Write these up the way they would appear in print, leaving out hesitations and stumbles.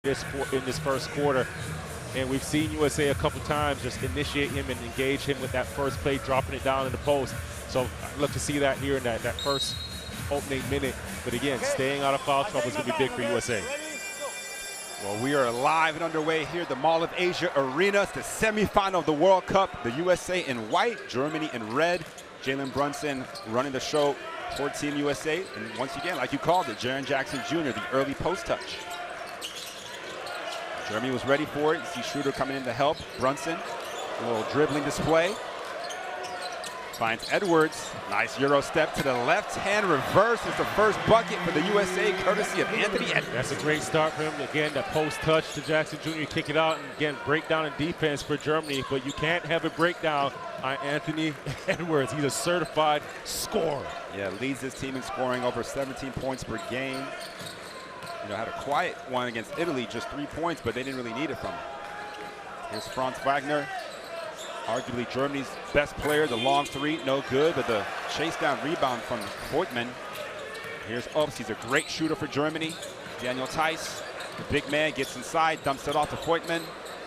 in this first quarter. And we've seen USA a couple times just initiate him and engage him with that first play, dropping it down in the post. So I look to see that here in that first opening minute. But again, staying out of foul trouble is going to be big for USA. Well, we are live and underway here at the Mall of Asia Arena. It's the semifinal of the World Cup. The USA in white, Germany in red. Jalen Brunson running the show for Team USA. And once again, like you called it, Jaren Jackson Jr., the early post touch. Germany was ready for it. You see Schroeder coming in to help. Brunson, a little dribbling display. Finds Edwards. Nice Euro step to the left-hand reverse. Is the first bucket for the USA, courtesy of Anthony Edwards. That's a great start for him. Again, that post touch to Jackson Jr., kick it out, and again, breakdown in defense for Germany. But you can't have a breakdown on Anthony Edwards. He's a certified scorer. Yeah, leads his team in scoring, over 17 points per game. You know, had a quiet one against Italy, just 3 points, but they didn't really need it from him. Here's Franz Wagner, arguably Germany's best player. The long three, no good, but the chase down rebound from Voigtmann. Here's Obst, he's a great shooter for Germany. Daniel Theis, the big man, gets inside, dumps it off to Voigtmann.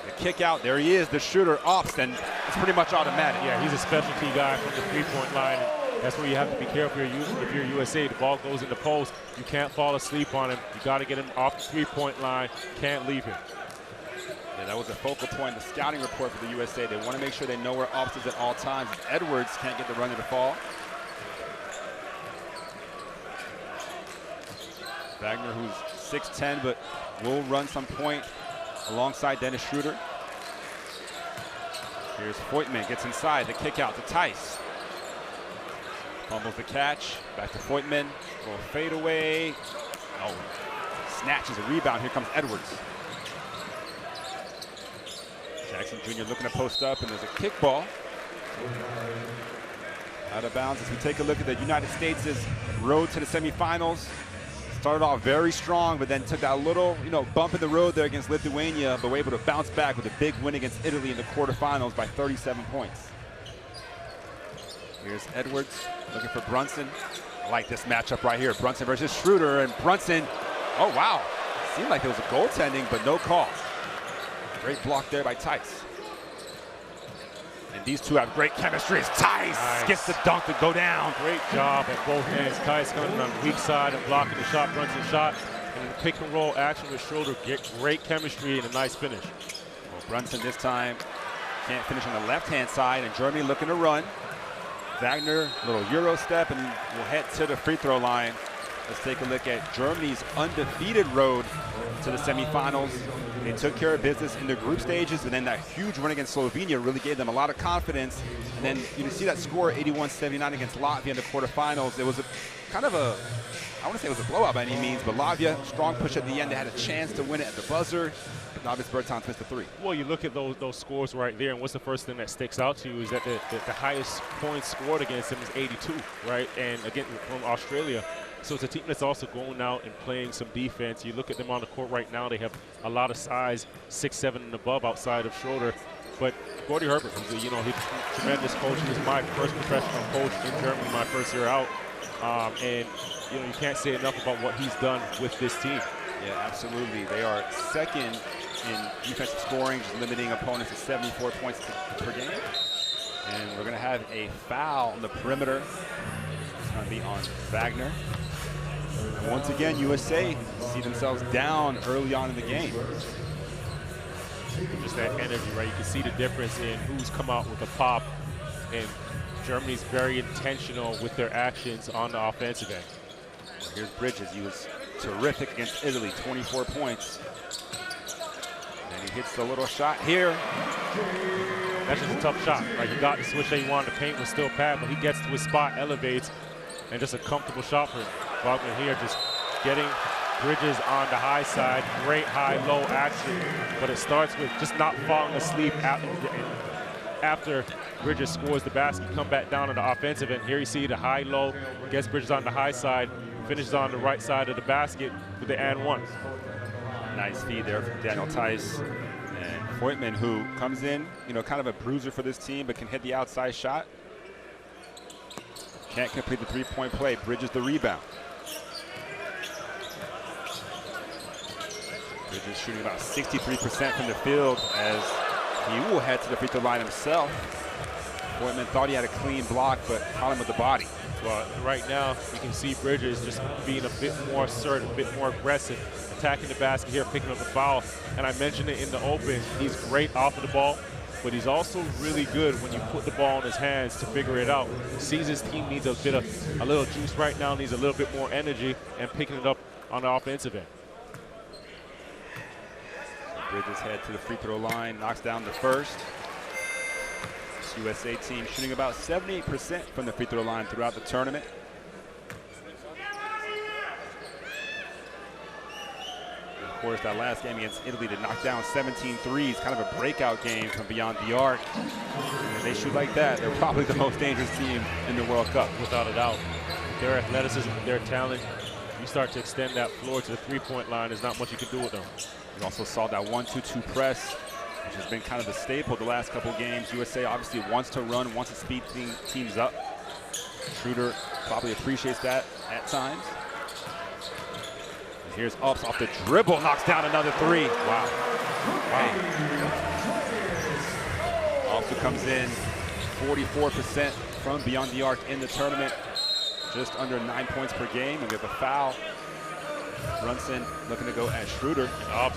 The kick out, there he is, the shooter, Obst, and it's pretty much automatic. Yeah, he's a specialty guy from the three-point line. That's where you have to be careful if you're USA. The ball goes in the post. You can't fall asleep on him. You got to get him off the three-point line. Can't leave him. Yeah, that was a focal point, the scouting report for the USA. They want to make sure they know where Obst is at all times. Edwards can't get the run to fall. Wagner, who's 6'10", but will run some point alongside Dennis Schroeder. Here's Voigtmann, gets inside, the kick out to Theis. Fumbles the catch, back to Voigtmann, little fadeaway. Oh, snatches a rebound, here comes Edwards. Jackson Jr. looking to post up, and there's a kickball. Out of bounds as we take a look at the United States' road to the semifinals. Started off very strong, but then took that little, bump in the road there against Lithuania, but were able to bounce back with a big win against Italy in the quarterfinals by 37 points. Here's Edwards looking for Brunson. I like this matchup right here. Brunson versus Schroeder, and Brunson, oh wow. Seemed like there was a goaltending, but no call. Great block there by Theis. And these two have great chemistry as Theis gets the dunk to go down. Great job at both ends. Theis coming on the weak side and blocking the shot, Brunson shot. And the pick and roll action with Schroeder, get great chemistry and a nice finish. Well, Brunson this time can't finish on the left-hand side, and Germany looking to run. Wagner, little Euro step, and we'll head to the free throw line. Let's take a look at Germany's undefeated road to the semifinals. They took care of business in the group stages, and then that huge win against Slovenia really gave them a lot of confidence. And then you see that score, 81-79 against Latvia in the quarterfinals. It was a kind of a, I want to say it was a blowout by any means, but Latvia, strong push at the end. They had a chance to win it at the buzzer. Davis Bertans missed the three. Well, you look at those scores right there, and what's the first thing that sticks out to you is that the highest points scored against them is 82, right? And again, from Australia. So it's a team that's also going out and playing some defense. You look at them on the court right now, they have a lot of size, 6'7" and above outside of Schroeder. But Gordy Herbert, he's a tremendous coach. He was my first professional coach in Germany, my first year out. And you can't say enough about what he's done with this team. Yeah, absolutely. They are second in defensive scoring, just limiting opponents to 74 points per game. And we're going to have a foul on the perimeter. It's going to be on Wagner. And once again, USA see themselves down early on in the game. Just that energy, right? You can see the difference in who's come out with a pop. And Germany's very intentional with their actions on the offensive end. Here's Bridges. He was terrific against Italy, 24 points. And he hits the little shot here. That's just a tough shot, right? He got the switch that he wanted. The paint was still packed, but he gets to his spot, elevates, and just a comfortable shot for him. Wagner here just getting Bridges on the high side. Great high-low action, but it starts with just not falling asleep after Bridges scores the basket, come back down on the offensive end. Here you see the high-low, gets Bridges on the high side, finishes on the right side of the basket with the and one. Nice feed there from Daniel Theis. And Voigtmann, who comes in, kind of a bruiser for this team, but can hit the outside shot. Can't complete the three-point play. Bridges the rebound. Bridges shooting about 63% from the field as he will head to the free throw line himself. Boydman thought he had a clean block, but caught him with the body. Well, right now, you can see Bridges just being a bit more assertive, a bit more aggressive, attacking the basket here, picking up the foul. And I mentioned it in the open, he's great off of the ball, but he's also really good when you put the ball in his hands to figure it out. Sees his team needs a little juice right now, needs a little bit more energy, and picking it up on the offensive end. Bridges head to the free throw line, knocks down the first. This USA team shooting about 78% from the free throw line throughout the tournament. And of course, that last game against Italy to knock down 17 threes, kind of a breakout game from beyond the arc. And if they shoot like that, they're probably the most dangerous team in the World Cup. Without a doubt. Their athleticism, their talent, you start to extend that floor to the three-point line, there's not much you can do with them. We also saw that 1-2-2 press, which has been kind of the staple the last couple games. USA obviously wants to run, wants to speed teams up. Schroeder probably appreciates that at times. And here's Ups off the dribble, knocks down another three. Wow. Ups who comes in 44% from beyond the arc in the tournament, just under 9 points per game, and we have a foul. Brunson looking to go at Schroeder.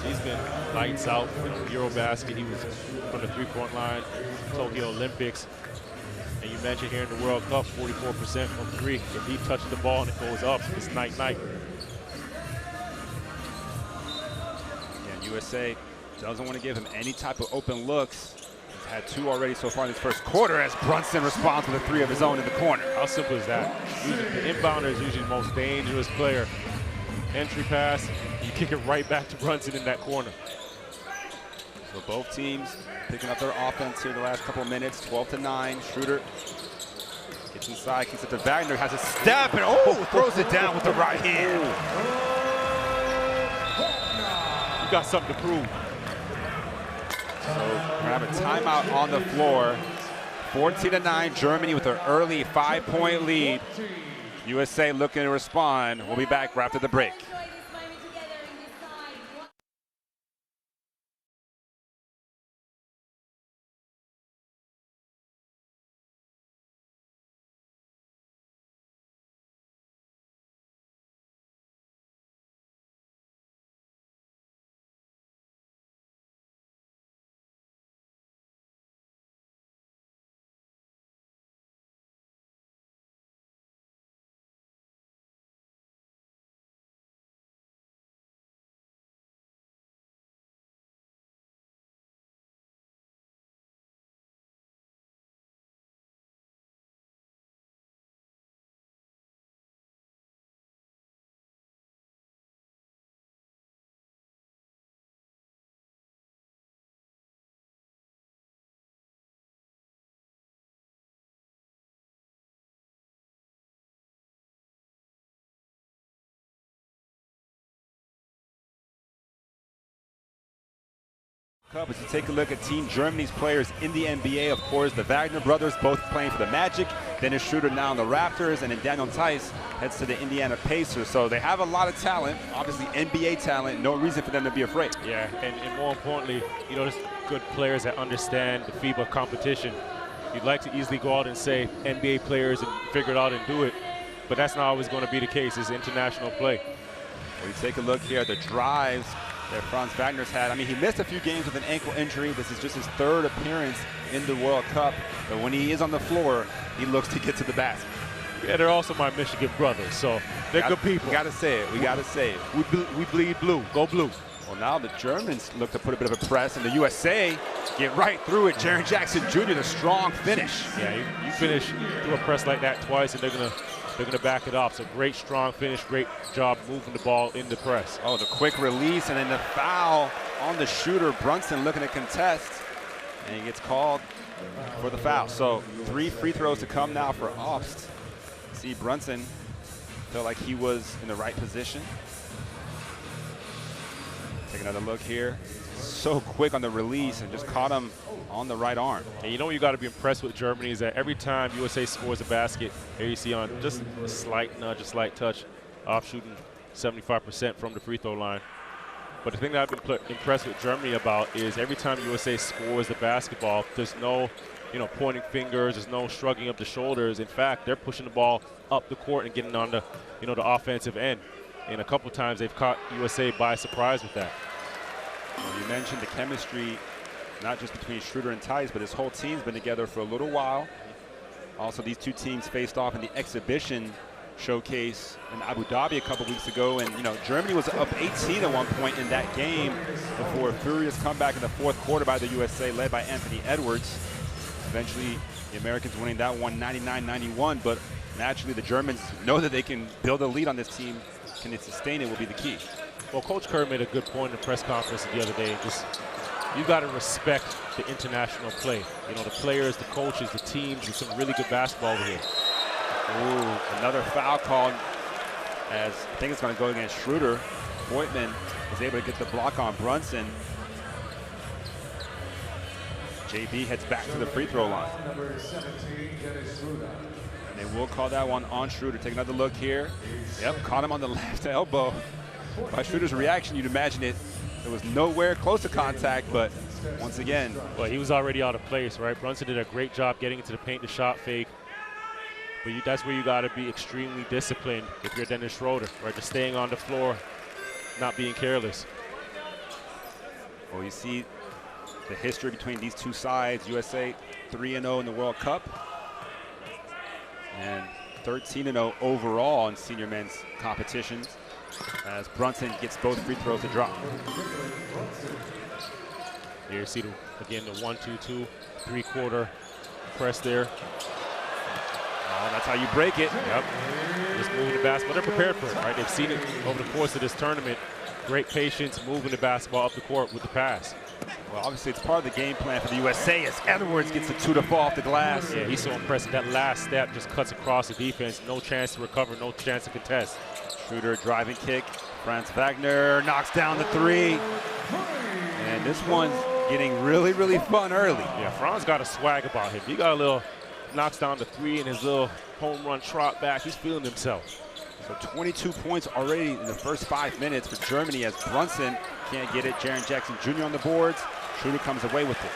He's been lights out in Eurobasket. He was from the three-point line, Tokyo Olympics. And you mentioned here in the World Cup, 44% from three. If he touches the ball and it goes up, it's night-night. And USA doesn't want to give him any type of open looks. He's had two already so far in this first quarter as Brunson responds with a three of his own in the corner. How simple is that? Usually, the inbounder is usually the most dangerous player. Entry pass, you kick it right back to Brunson in that corner. So both teams picking up their offense here the last couple of minutes, 12-9. Schroeder gets inside, kicks it to Wagner, has a step, and throws it down with the right hand. You got something to prove. So we're gonna have a timeout on the floor. 14-9, Germany with an early 5-point lead. USA looking to respond. We'll be back right after the break. As you take a look at Team Germany's players in the NBA, of course, the Wagner brothers both playing for the Magic, Dennis Schroeder now on the Raptors, and then Daniel Theis heads to the Indiana Pacers. So they have a lot of talent, obviously NBA talent, no reason for them to be afraid. Yeah, and more importantly, you know, there's good players that understand the FIBA competition. You'd like to easily go out and say NBA players and figure it out and do it, but that's not always going to be the case. It's international play. Well, you take a look here at the drives that Franz Wagner's had. I mean, he missed a few games with an ankle injury. This is just his third appearance in the World Cup. But when he is on the floor, he looks to get to the basket. Yeah, they're also my Michigan brothers, so they're good people. We got to say it. We got to say it. We bleed blue. Go blue. Well, now the Germans look to put a bit of a press, and the USA get right through it. Jaren Jackson Jr., the strong finish. Yeah, you finish through a press like that twice, and they're gonna back it off. So great, strong finish, great job moving the ball in the press. Oh, the quick release, and then the foul on the shooter. Brunson looking to contest, and he gets called for the foul. So 3 free throws to come now for Obst. See, Brunson felt like he was in the right position. Take another look here. So quick on the release and just caught him on the right arm. And you know what you got to be impressed with Germany is that every time USA scores a basket, here you see on just a slight nudge, a slight touch, off shooting 75% from the free throw line. But the thing that I've been impressed with Germany about is every time USA scores the basketball, there's no, pointing fingers, there's no shrugging of the shoulders. In fact, they're pushing the ball up the court and getting on the, the offensive end. And a couple times they've caught USA by surprise with that. Well, you mentioned the chemistry, not just between Schroeder and Tice, but this whole team's been together for a little while. Also, these two teams faced off in the exhibition showcase in Abu Dhabi a couple weeks ago, and Germany was up 18 at one point in that game before a furious comeback in the fourth quarter by the USA, led by Anthony Edwards. Eventually, the Americans winning that one 99-91, but naturally the Germans know that they can build a lead on this team. Can they sustain it will be the key. Well, Coach Kerr made a good point in the press conference the other day. You got to respect the international play. The players, the coaches, the teams, and some really good basketball over here. Ooh, another foul call, as I think it's going to go against Schroeder. Voigtman was able to get the block on Brunson. JB heads back to the free throw line. And they will call that one on Schroeder. Take another look here. Yep, caught him on the left elbow. By Schroeder's reaction, you'd imagine it was nowhere close to contact, but once again. Well, he was already out of place, right? Brunson did a great job getting into the paint, the shot fake. But that's where you got to be extremely disciplined if you're Dennis Schroeder, right? Just staying on the floor, not being careless. Well, you see the history between these two sides. USA 3-0 in the World Cup and 13-0 overall in senior men's competitions, as Brunson gets both free throws to drop. Here you see, again, the 1-2-2, three-quarter press there. Oh, that's how you break it. Yep. Just moving the basketball. They're prepared for it, right? They've seen it over the course of this tournament. Great patience, moving the basketball up the court with the pass. Well, obviously, it's part of the game plan for the USA as Edwards gets the two to fall off the glass. Yeah, he's so impressive. That last step just cuts across the defense. No chance to recover, no chance to contest. Schroeder driving kick. Franz Wagner knocks down the three. And this one's getting really, really fun early. Yeah, Franz got a swag about him. He got a little, knocks down the three and his little home run trot back. He's feeling himself. So 22 points already in the first 5 minutes for Germany as Brunson can't get it. Jaren Jackson Jr. on the boards. Schroeder comes away with it.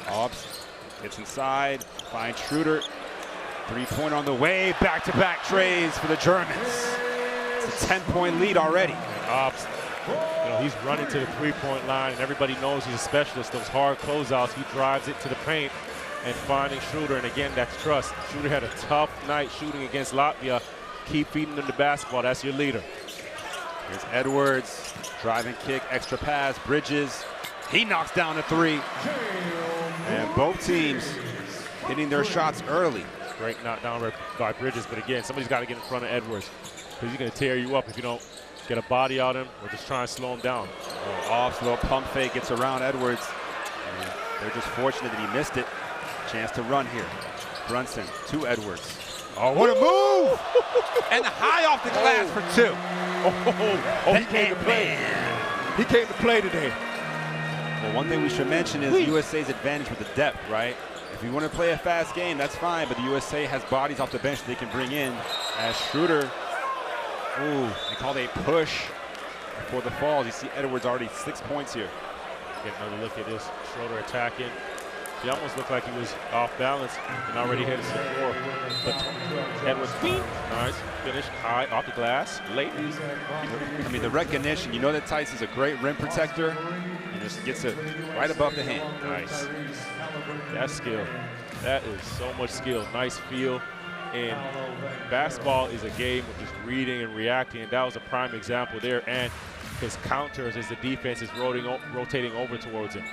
Hobbs gets inside, finds Schroeder. Three-pointer on the way. Back-to-back trays for the Germans. It's a 10-point lead already. Hobbs, he's running to the three-point line, and everybody knows he's a specialist. Those hard closeouts, he drives it to the paint and finding Schroeder, and again, that's trust. Schroeder had a tough night shooting against Latvia. Keep feeding them the basketball. That's your leader. Here's Edwards, driving kick, extra pass, Bridges. He knocks down the three. And both teams hitting their shots early. Great knockdown by Bridges, but again, somebody's got to get in front of Edwards because he's going to tear you up if you don't get a body out of him or just try and slow him down. Off, little pump fake, gets around Edwards. And they're just fortunate that he missed it. Chance to run here. Brunson to Edwards. Oh, what a move! And high off the glass for two. He came to play. He came to play today. Well, one thing we should mention is USA's advantage with the depth, right? If you want to play a fast game, that's fine, but the USA has bodies off the bench that they can bring in. As Schroeder, they called a push before the falls. You see Edwards already 6 points here. Get another look at this. Schroeder attacking. He almost looked like he was off balance and already headed to the floor. But Edwards, nice finish, high off the glass, late. I mean, the recognition, you know that Tice is a great rim protector. He just gets it right above the hand. Nice. That's skill. That is so much skill. Nice feel. And basketball is a game of just reading and reacting, and that was a prime example there. And his counters as the defense is rotating over towards him.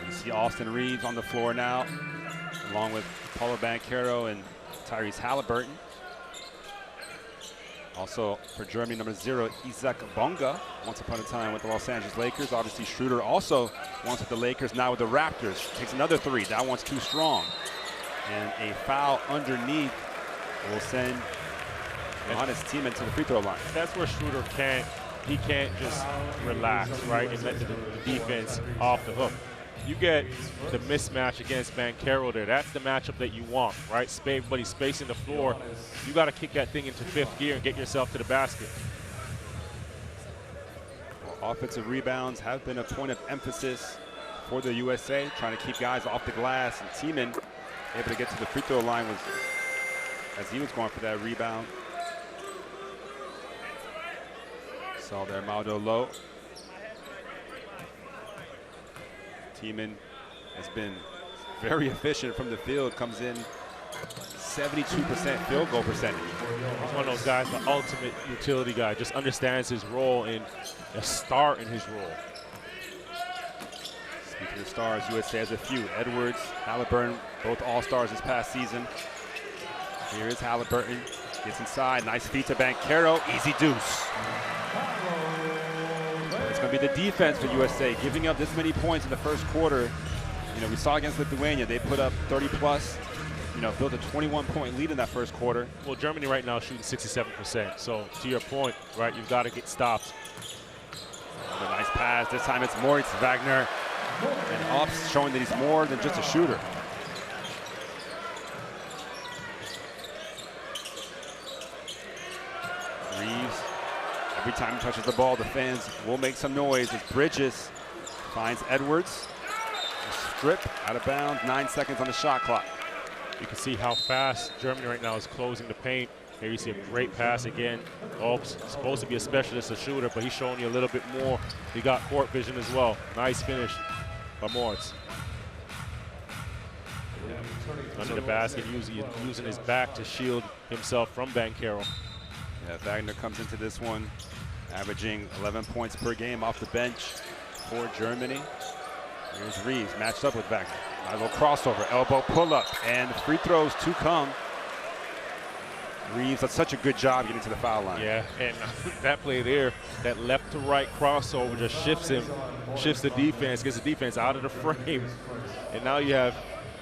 You see Austin Reeves on the floor now, along with Paulo Banchero and Tyrese Halliburton. Also for Germany, number 0, Isaac Bonga, once upon a time with the Los Angeles Lakers. Obviously Schroeder also once with the Lakers, now with the Raptors. Takes another three, that one's too strong. And a foul underneath will send on his team into the free throw line. That's where Schroeder can't just relax, right, and let the defense off the hook. You get the mismatch against Banchero there. That's the matchup that you want, right? Everybody's spacing the floor. You got to kick that thing into fifth gear and get yourself to the basket. Offensive rebounds have been a point of emphasis for the USA, trying to keep guys off the glass. And Tiemann able to get to the free throw line as he was going for that rebound. Saw there Maldo low. Tiemann has been very efficient from the field, comes in 72% field goal percentage. He's one of those guys, the ultimate utility guy, just understands his role and a star in his role. Speaking of stars, USA has a few. Edwards, Halliburton, both all-stars this past season. Here is Halliburton, gets inside, nice feed to Banchero, easy deuce. It's going to be the defense for USA, giving up this many points in the first quarter. You know, we saw against Lithuania, they put up 30 plus, you know, built a 21-point lead in that first quarter. Well, Germany right now is shooting 67%. So to your point, right, you've got to get stops. A nice pass. This time it's Moritz Wagner. And Ops showing that he's more than just a shooter. Reeves, every time he touches the ball, the fans will make some noise as Bridges finds Edwards. A strip out of bounds, 9 seconds on the shot clock. You can see how fast Germany right now is closing the paint. Here you see a great pass again. Ops supposed to be a specialist, a shooter, but he's showing you a little bit more. He got court vision as well. Nice finish by Moritz. Under the basket, using his back to shield himself from Banchero. Yeah, Wagner comes into this one averaging 11 points per game off the bench for Germany. Here's Reeves matched up with Wagner. Nice little crossover, elbow pull-up, and the free throws to come. Reeves does such a good job getting to the foul line. Yeah, and that play there, that left to right crossover just shifts the defense, gets the defense out of the frame. And now you have,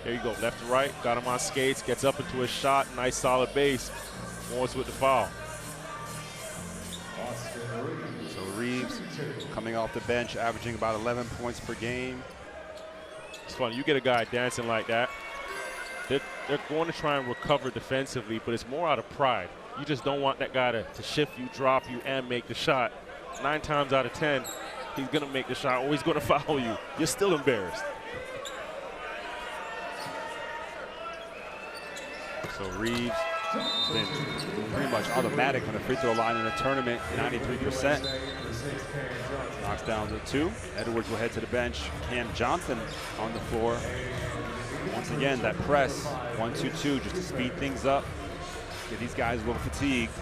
there you go, left to right, got him on skates, gets up into a shot, nice solid base. Moritz with the foul. So Reeves coming off the bench, averaging about 11 points per game. It's funny, you get a guy dancing like that, they're going to try and recover defensively, but it's more out of pride. You just don't want that guy to shift you, drop you, and make the shot. 9 times out of 10, he's going to make the shot or he's going to foul you. You're still embarrassed. So Reeves has been pretty much automatic on the free throw line in the tournament, 93%. Knocks down to 2. Edwards will head to the bench. Cam Johnson on the floor. Once again, that press, 1-2-2, just to speed things up, get these guys a little fatigued.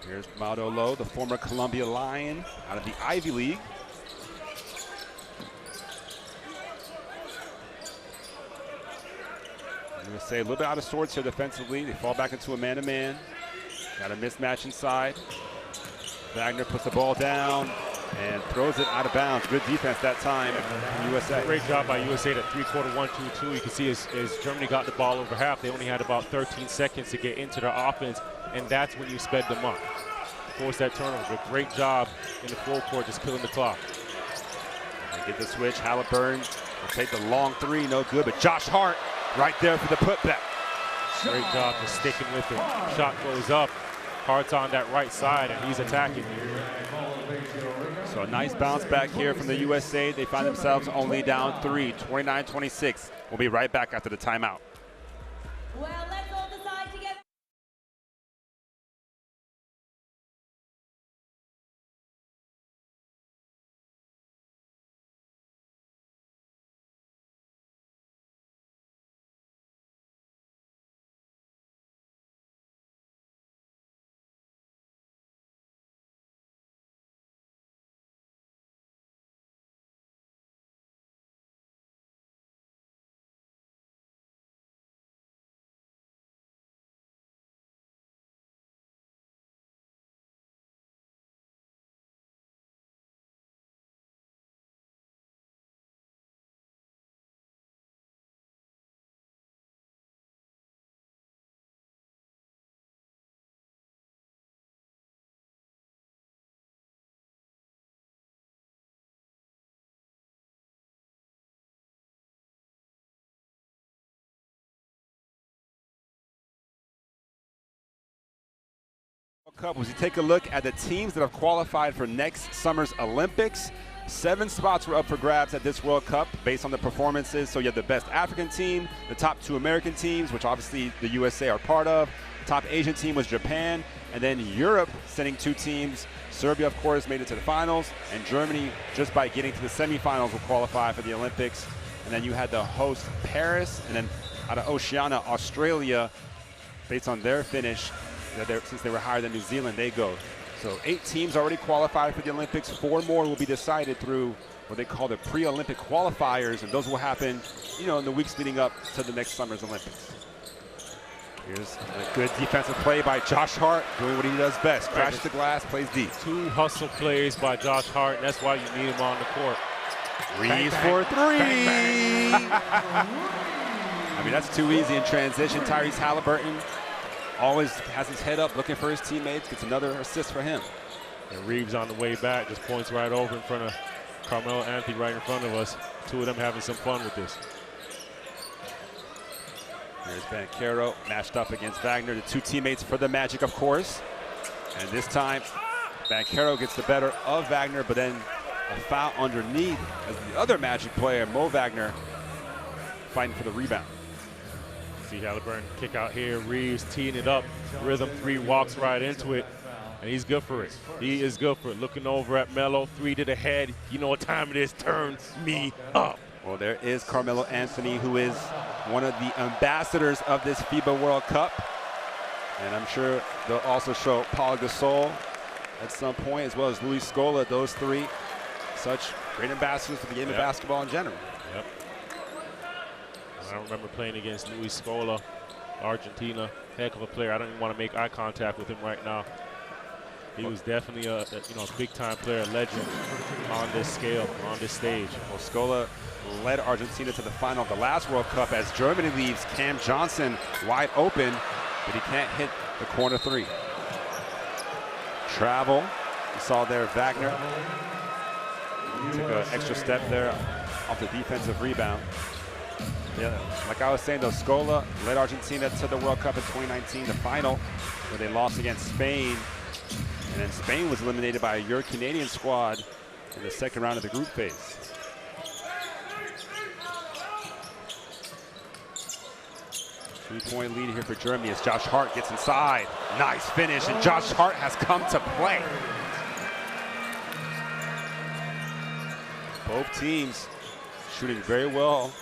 Here's Maldo Low, the former Columbia Lion out of the Ivy League. I'm going to say a little bit out of sorts here defensively. They fall back into a man-to-man. Got a mismatch inside. Wagner puts the ball down and throws it out of bounds. Good defense that time from USA. Great job by USA, that three-quarter 1-2-2. You can see as Germany got the ball over half, they only had about 13 seconds to get into their offense, and that's when you sped them up. Force that turnover. Great job in the full court, just killing the clock. They get the switch. Halliburton will take the long 3, no good, but Josh Hart right there for the putback. Great job just sticking with it. Shot goes up. Hart's on that right side, and he's attacking. So a nice bounce back here from the USA. They find themselves only down 3, 29-26. We'll be right back after the timeout. Cup was you take a look at the teams that have qualified for next summer's Olympics. 7 spots were up for grabs at this World Cup based on the performances. So you have the best African team, the top 2 American teams, which obviously the USA are part of. The top Asian team was Japan, and then Europe sending 2 teams. Serbia, of course, made it to the finals, and Germany, just by getting to the semifinals, will qualify for the Olympics. And then you had the host Paris, and then out of Oceania, Australia, based on their finish, since they were higher than New Zealand, they go. So 8 teams already qualified for the Olympics. 4 more will be decided through what they call the pre-Olympic qualifiers, and those will happen, in the weeks leading up to the next summer's Olympics. Here's a good defensive play by Josh Hart, doing what he does best. Crashes the glass, plays deep. 2 hustle plays by Josh Hart, and that's why you need him on the court. Reeves for 3. I mean, that's too easy in transition. Tyrese Halliburton always has his head up looking for his teammates, gets another assist for him. And Reeves on the way back just points right over in front of Carmelo Anthony right in front of us. 2 of them having some fun with this. There's Banchero matched up against Wagner, the 2 teammates for the Magic, of course. And this time, Banchero gets the better of Wagner, but then a foul underneath as the other Magic player, Mo Wagner, fighting for the rebound. See Halliburton kick out here. Reeves teeing it up. Rhythm 3 walks right into it, and he's good for it. He is good for it. Looking over at Melo, 3 to the head. You know what time it is. Turn me up. Well, there is Carmelo Anthony, who is one of the ambassadors of this FIBA World Cup. And I'm sure they'll also show Paul Gasol at some point, as well as Luis Scola. Those 3, such great ambassadors for the game of basketball in general. Yep. I don't remember playing against Luis Scola, Argentina. Heck of a player. I don't even want to make eye contact with him right now. He was definitely a big-time player, a legend on this scale, on this stage. Well, Scola led Argentina to the final of the last World Cup as Germany leaves Cam Johnson wide open, but he can't hit the corner 3. Travel, you saw there Wagner. Took an extra step there off the defensive rebound. Yeah, like I was saying though, Scola led Argentina to the World Cup in 2019, the final, where they lost against Spain. And then Spain was eliminated by your Canadian squad in the second round of the group phase. Three-point lead here for Germany as Josh Hart gets inside. Nice finish, and Josh Hart has come to play. Both teams shooting very well.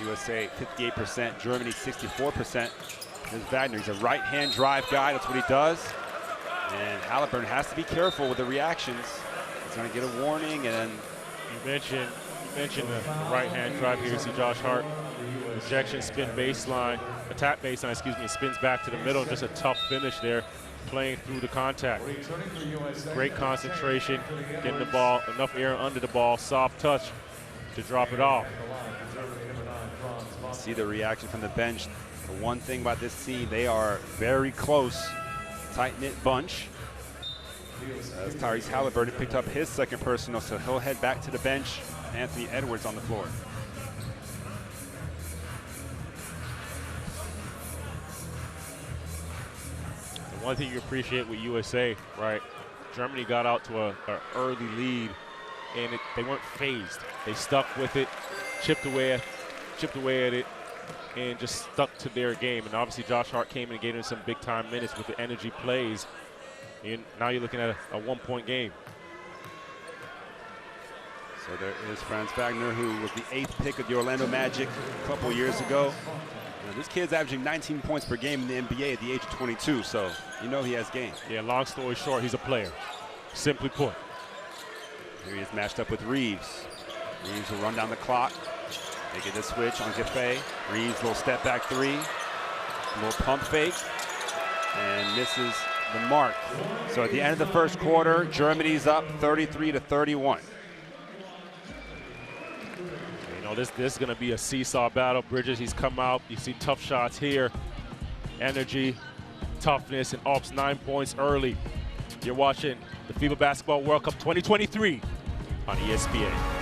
USA 58%, Germany 64%. There's Wagner, he's a right-hand drive guy, that's what he does. And Halliburton has to be careful with the reactions. He's going to get a warning, and then you mentioned the right-hand drive here. You see Josh Hart, projection, spin baseline, attack baseline, spins back to the middle. Just a tough finish there, playing through the contact. Great concentration, getting the ball, enough air under the ball, soft touch to drop it off. See the reaction from the bench. The one thing about this team, they are very close, tight-knit bunch. As Tyrese Halliburton picked up his second personal, so he'll head back to the bench. Anthony Edwards on the floor. The one thing you appreciate with USA, right? Germany got out to an early lead, and they weren't phased. They stuck with it, chipped away at it, and just stuck to their game. And obviously Josh Hart came in and gave him some big-time minutes with the energy plays. And now you're looking at a one-point game. So there is Franz Wagner, who was the 8th pick of the Orlando Magic a couple years ago. Now, this kid's averaging 19 points per game in the NBA at the age of 22, so you know he has game. Yeah, long story short, he's a player, simply put. Here he is matched up with Reeves. Reeves will run down the clock. They get the switch on Giffey. Reeves, little step back 3. A little pump fake. And misses the mark. So at the end of the first quarter, Germany's up 33-31. You know, this is going to be a seesaw battle. Bridges, he's come out. You see tough shots here. Energy, toughness, and ups 9 points early. You're watching the FIBA Basketball World Cup 2023 on ESPN.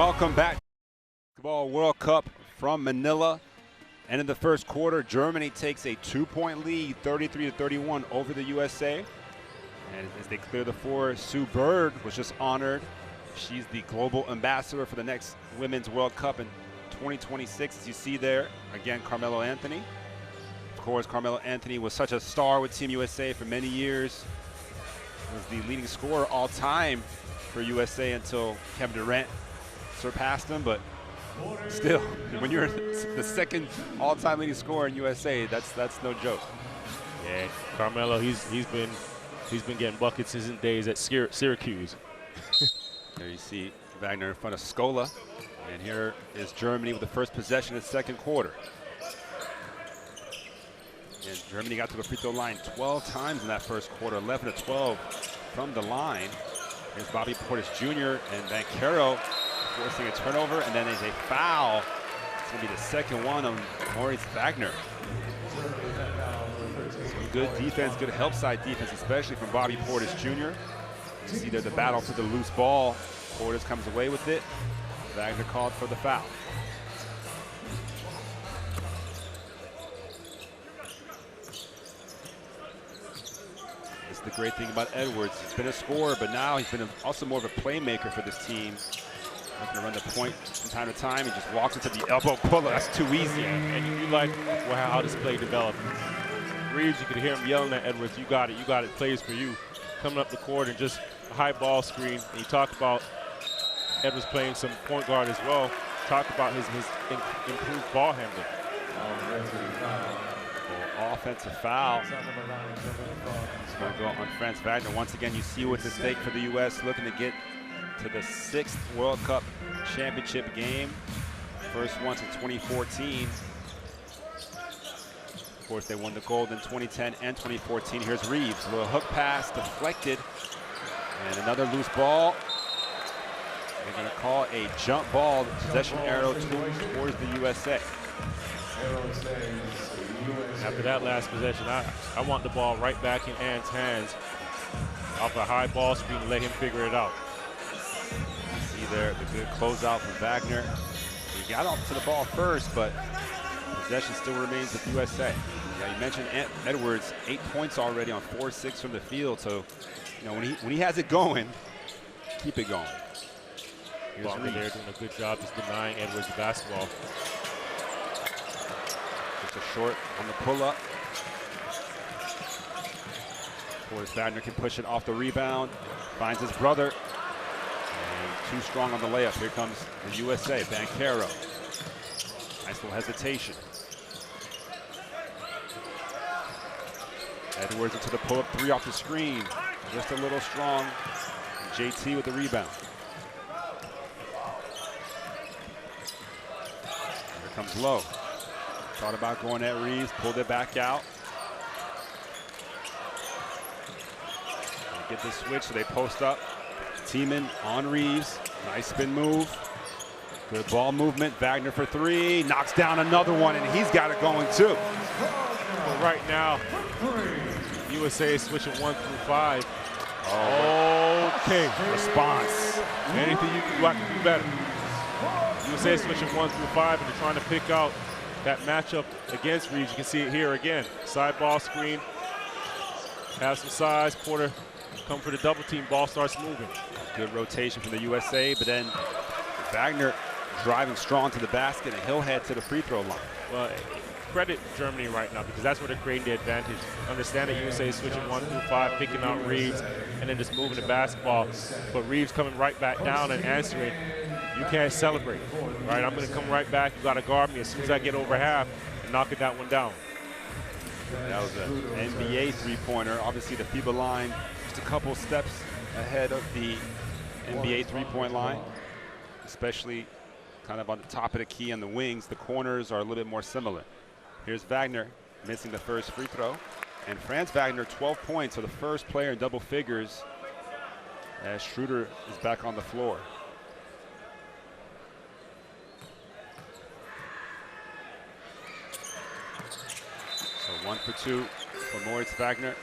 Welcome back to the Basketball World Cup from Manila. End of the first quarter, Germany takes a 2-point lead, 33-31 over the USA. And as they clear the floor, Sue Bird was just honored. She's the global ambassador for the next Women's World Cup in 2026, as you see there. Again, Carmelo Anthony. Of course, Carmelo Anthony was such a star with Team USA for many years. Was the leading scorer all time for USA until Kevin Durant surpassed him. But still, when you're the second all-time leading scorer in USA, that's no joke. Yeah, Carmelo, he's been getting buckets since his days at Syracuse. There you see Wagner in front of Scola, and here is Germany with the first possession of the second quarter. And Germany got to the free throw line 12 times in that first quarter, 11 to 12 from the line. Here's Bobby Portis Jr. and Banchero forcing a turnover, and then there's a foul. It's going to be the second one on Moritz Wagner. Some good defense, good help side defense, especially from Bobby Portis Jr. You see there the battle for the loose ball. Portis comes away with it. Wagner called for the foul. This is the great thing about Edwards. He's been a scorer, but now he's been also more of a playmaker for this team. He's gonna run the point from time to time. He just walks into the elbow pull-up. That's too easy. And you like how this play developed. Reeves, you could hear him yelling at Edwards, you got it, plays for you. Coming up the court and just a high ball screen. And you talk about Edwards playing some point guard as well. Talk about his improved ball handling. Offensive foul. It's going to go on Franz Wagner. Once again, you see what's at stake for the U.S. looking to get to the 6th World Cup championship game. First one since 2014. Of course, they won the gold in 2010 and 2014. Here's Reeves. A little hook pass deflected. And another loose ball. They're going to call a jump ball. Possession arrow towards the USA. After that last possession, I want the ball right back in Ant's hands off a high ball screen and let him figure it out. See there the good closeout from Wagner. He got off to the ball first, but possession still remains with USA. Yeah, you mentioned Edwards, 8 points already on 4-6 from the field. So, you know, when he has it going, keep it going. Here's Reeves. They're doing a good job just denying Edwards the basketball. Just a short on the pull-up. Of course, Wagner can push it off the rebound. Finds his brother. And too strong on the layup. Here comes the USA, Banchero. Nice little hesitation. Edwards into the pull-up three off the screen. Just a little strong. JT with the rebound. Here comes Lowe. Thought about going at Reeves, pulled it back out. They get the switch, so they post up. Tiemann on Reeves. Nice spin move. Good ball movement. Wagner for three. Knocks down another one, and he's got it going too. But right now, USA is switching 1 through 5. Okay. Response. Anything you can do, I can do better. USA is switching 1 through 5, and they're trying to pick out that matchup against Reeves. You can see it here again. Side ball screen. Have some size. Porter come for the double team. Ball starts moving. Good rotation from the USA, but then Wagner driving strong to the basket, and he'll head to the free throw line. Well, credit Germany right now because that's where they're creating the advantage. Understand that USA is switching 1 through 5, picking out Reeves, and then just moving the basketball. But Reeves coming right back down and answering. You can't celebrate, right? I'm going to come right back. You got to guard me as soon as I get over half and knocking that one down. That was an NBA three-pointer. Obviously, the FIBA line just a couple steps ahead of the NBA three-point line, especially kind of on the top of the key and the wings. The corners are a little bit more similar. Here's Wagner missing the first free throw. And Franz Wagner, 12 points, so the first player in double figures as Schroeder is back on the floor. So 1 for 2 for Moritz Wagner.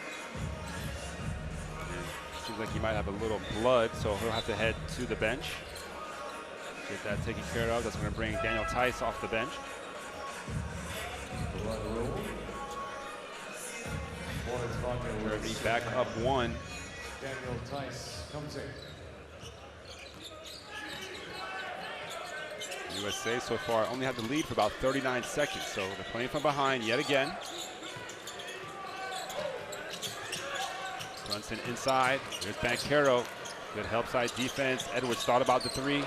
And seems like he might have a little blood, so he'll have to head to the bench. Get that taken care of. That's going to bring Daniel Tice off the bench. Derby back up 1. Daniel Tice comes in. USA so far only had the lead for about 39 seconds, so they're playing from behind yet again. Brunson inside. Here's Banchero. Good help side defense. Edwards thought about the 3.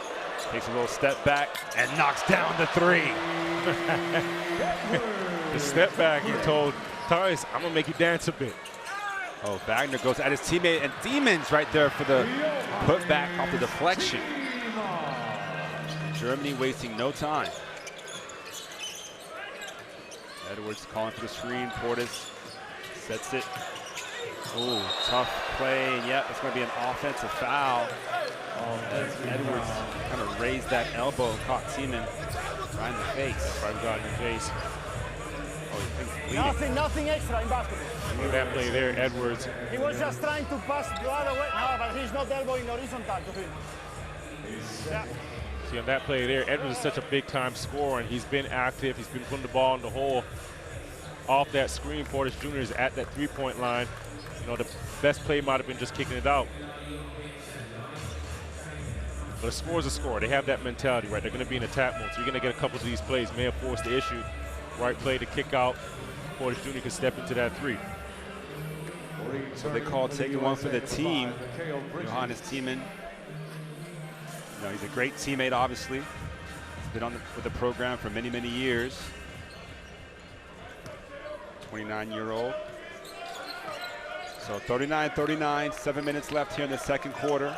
Takes a little step back and knocks down the 3. The step back, he told Tice, I'm going to make you dance a bit. Oh, Wagner goes at his teammate, and Demons right there for the putback off the deflection. Germany wasting no time. Edwards calling for the screen. Portis sets it. Ooh, tough play, and yep, it's going to be an offensive foul. As Edwards kind of raised that elbow and caught Seaman right in the face. Right in the face. Oh, he thinks bleeding. Nothing extra in basketball. Look at that play there, Edwards. He was just trying to pass the other way. No, but he's not elbowing horizontal to him. Yeah. See, on that play there, Edwards is such a big-time scorer, and he's been active. He's been putting the ball in the hole. Off that screen, Portis Jr. is at that three-point line. You know, the best play might have been just kicking it out. But a score is a score. They have that mentality, right? They're going to be in attack mode, so you're going to get a couple of these plays. May have forced the issue. Right play to kick out. Portis Jr. can step into that 3. So they call taking one for the team. Johannes Thiemann. You know, he's a great teammate, obviously. He's been with the program for many, many years. 29-year-old. So 39-39, 7 minutes left here in the second quarter.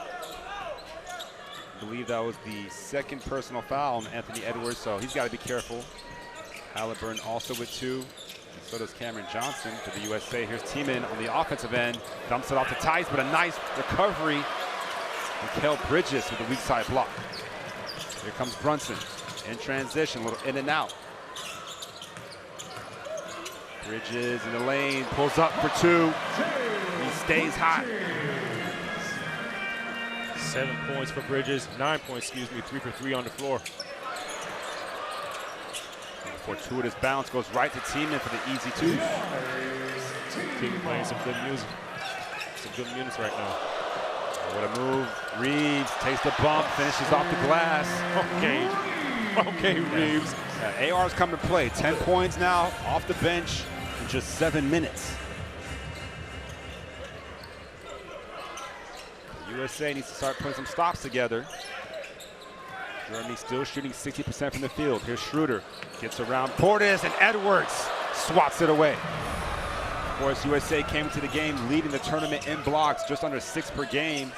I believe that was the second personal foul on Anthony Edwards, so he's got to be careful. Halliburton also with 2. And so does Cameron Johnson for the USA. Here's Thiemann on the offensive end. Dumps it off to Tice, but a nice recovery. Mikal Bridges with the weak side block. Here comes Brunson in transition, a little in and out. Bridges in the lane, pulls up for 2. He stays hot. 7 points for Bridges, 9 points, 3 for 3 on the floor. Fortuitous bounce goes right to Thiemann for the easy 2. Thiemann playing some good music. Some good minutes right now. What a move. Reeves takes the bump, finishes off the glass. Okay, Reeves. AR's come to play. 10 points now off the bench in just 7 minutes. The USA needs to start putting some stops together. Germany still shooting 60% from the field. Here's Schroeder, gets around Portis, and Edwards swats it away. Of course, USA came to the game leading the tournament in blocks, just under 6 per game.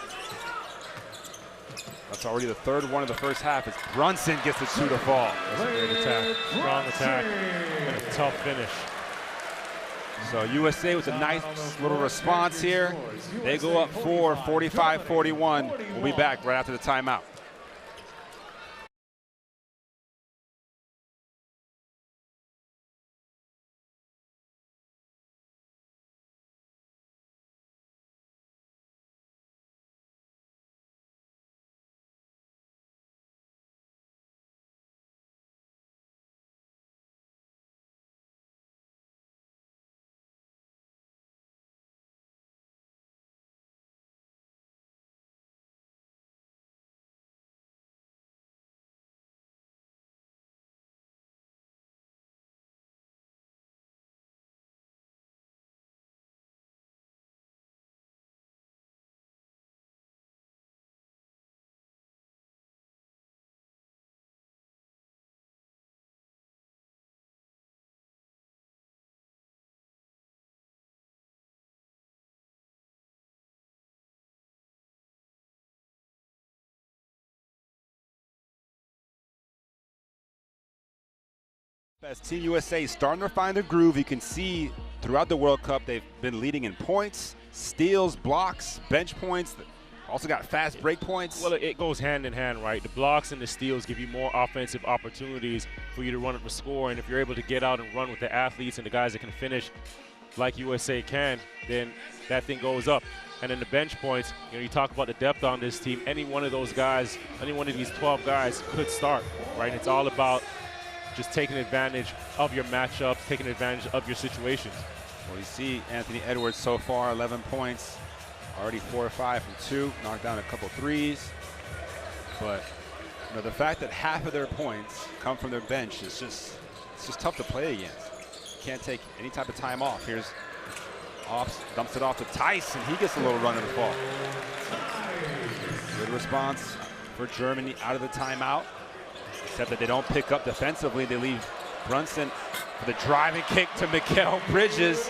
That's already the 3rd one of the first half as Brunson gets the 2 to fall. That's a great attack, strong attack, and a tough finish. So USA with a nice little response here. They go up 4, 45-41. We'll be back right after the timeout. As Team USA is starting to find their groove, you can see throughout the World Cup they've been leading in points, steals, blocks, bench points. Also got fast break points. Well, it goes hand in hand, right? The blocks and the steals give you more offensive opportunities for you to run up the score, and if you're able to get out and run with the athletes and the guys that can finish, like USA can, then that thing goes up. And then the bench points, you talk about the depth on this team. Any one of those guys, any one of these 12 guys could start, right? And it's all about just taking advantage of your matchups, taking advantage of your situations. Well, you see Anthony Edwards so far, 11 points, already 4 or 5 from 2, knocked down a couple threes. But the fact that half of their points come from their bench is it's just tough to play against. Can't take any type of time off. Here's Ops, dumps it off to Tice, and he gets a little run in the fall. Good response for Germany out of the timeout, except that they don't pick up defensively. They leave Brunson for the driving kick to Mikal Bridges.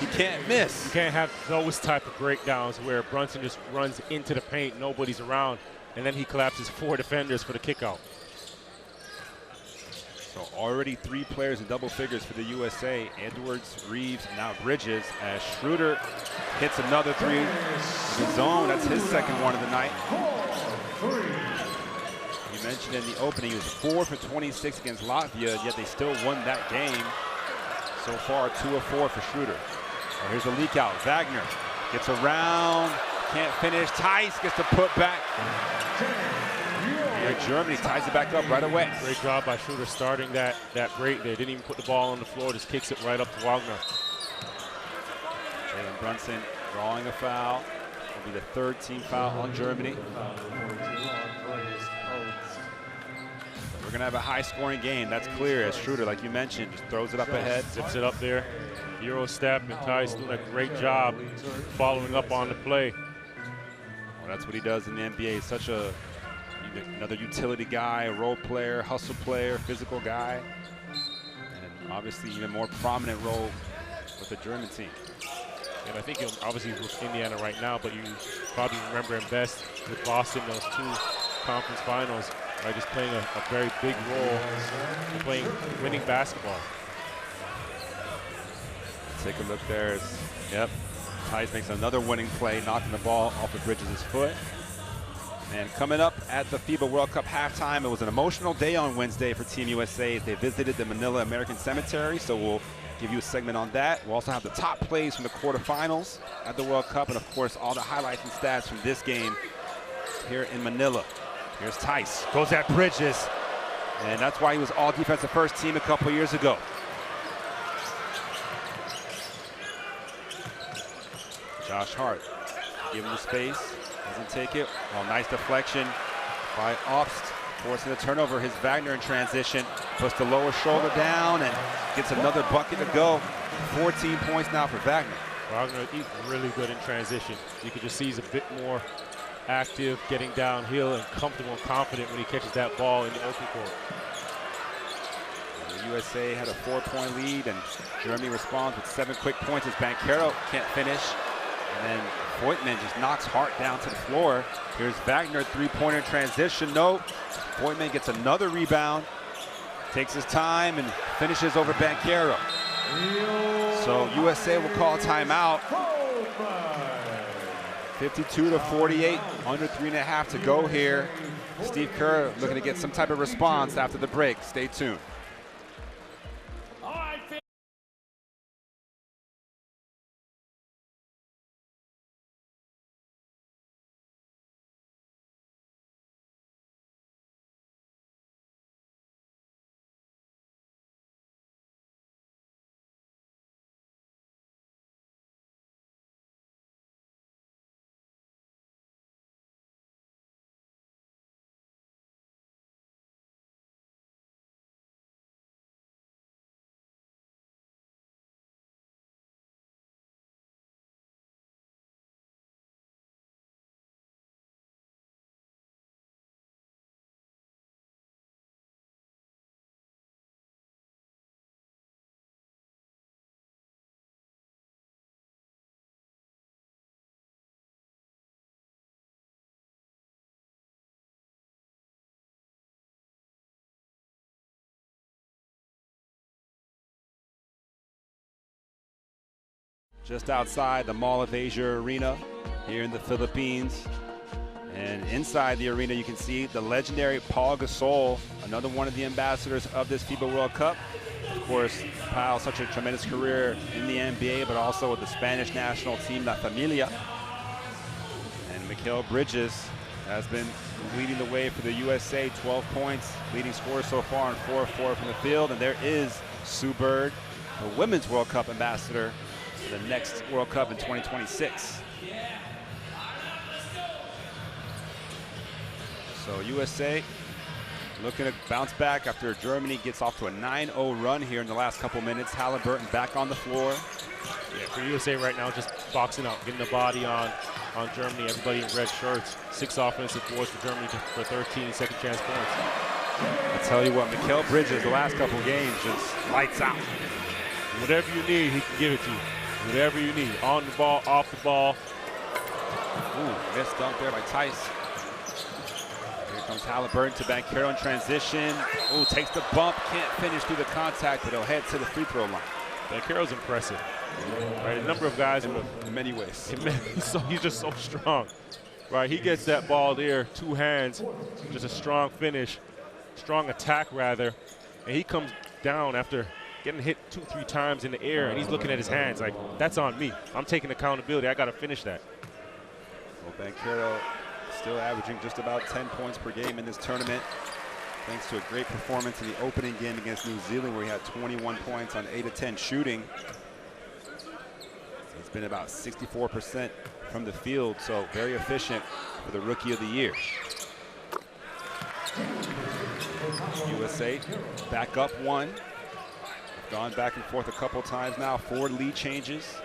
He can't miss. You can't have those type of breakdowns where Brunson just runs into the paint, nobody's around, and then he collapses 4 defenders for the kick out. So already 3 players in double figures for the USA. Edwards, Reeves, and now Bridges, as Schroeder hits another 3 in the zone. That's his second one of the night. You mentioned in the opening he was 4 for 26 against Latvia, yet they still won that game. So far, 2 of 4 for Schroeder. Oh, here's a leak out. Wagner gets around, can't finish. Tice gets to put back. And Germany ties it back up right away. Great job by Schroeder starting that break there. Didn't even put the ball on the floor, just kicks it right up to Wagner. Jalen Brunson drawing a foul. Will be the 3rd team foul on Germany. We're going to have a high-scoring game. That's clear, as Schroeder, like you mentioned, just throws it up ahead. Zips it up there. Euro step, and Tice doing a great job following up on the play. Well, that's what he does in the NBA. He's such another utility guy, a role player, hustle player, physical guy, and obviously even more prominent role with the German team. And I think obviously he's with Indiana right now, but you probably remember him best with Boston, those 2 conference finals, right? Just playing a very big role in playing winning basketball. Take a look there. Yep. Tice makes another winning play, knocking the ball off of Bridges' foot. And coming up at the FIBA World Cup halftime, it was an emotional day on Wednesday for Team USA. They visited the Manila American Cemetery, so we'll give you a segment on that. We'll also have the top plays from the quarterfinals at the World Cup, and of course, all the highlights and stats from this game here in Manila. Here's Tice, goes at Bridges, and that's why he was all defensive first team a couple years ago. Josh Hart, give him the space. Doesn't take it. Well, nice deflection by Obst, forcing the turnover. His Wagner in transition, puts the lower shoulder down and gets another bucket to go. 14 points now for Wagner. Wagner, he's really good in transition. You can just see he's a bit more active, getting downhill, and comfortable and confident when he catches that ball in the open court. The USA had a 4-point lead, and Germany responds with 7 quick points as Banchero can't finish. And then Voigtman just knocks Hart down to the floor. Here's Wagner, 3-pointer transition. No. Voigtman gets another rebound, takes his time, and finishes over Banchero. So USA will call timeout. 52-48, under 3.5 to go here. Steve Kerr looking to get some type of response after the break. Stay tuned. Just outside the Mall of Asia Arena here in the Philippines. And inside the arena, you can see the legendary Paul Gasol, another one of the ambassadors of this FIBA World Cup. Of course, Pal, such a tremendous career in the NBA, but also with the Spanish national team, La Familia. And Mikal Bridges has been leading the way for the USA, 12 points, leading scorer so far, and 4-4 from the field. And there is Sue Bird, the Women's World Cup ambassador for the next World Cup in 2026. So USA looking to bounce back after Germany gets off to a 9-0 run here in the last couple minutes. Halliburton back on the floor. Yeah, for USA right now, just boxing out, getting the body on Germany. Everybody in red shirts. 6 offensive boards for Germany for 13 second chance points. I tell you what, Mikal Bridges, the last couple games, just lights out. Whatever you need, he can give it to you. Whatever you need. On the ball, off the ball. Ooh, missed dunk there by Tice. Here comes Halliburton to Banchero in transition. Ooh, takes the bump, can't finish through the contact, but he'll head to the free throw line. Banchero's impressive. Right, a number of guys in many ways. He's just so strong. Right, he gets that ball there, 2 hands, just a strong finish, strong attack rather, and he comes down after getting hit 2-3 times in the air, and he's looking at his hands like, that's on me. I'm taking accountability. I got to finish that. Well, Banchero still averaging just about 10 points per game in this tournament, thanks to a great performance in the opening game against New Zealand, where he had 21 points on 8 of 10 shooting. It's been about 64% from the field, so very efficient for the Rookie of the Year. USA back up 1. Gone back and forth a couple times now. 4 lead changes,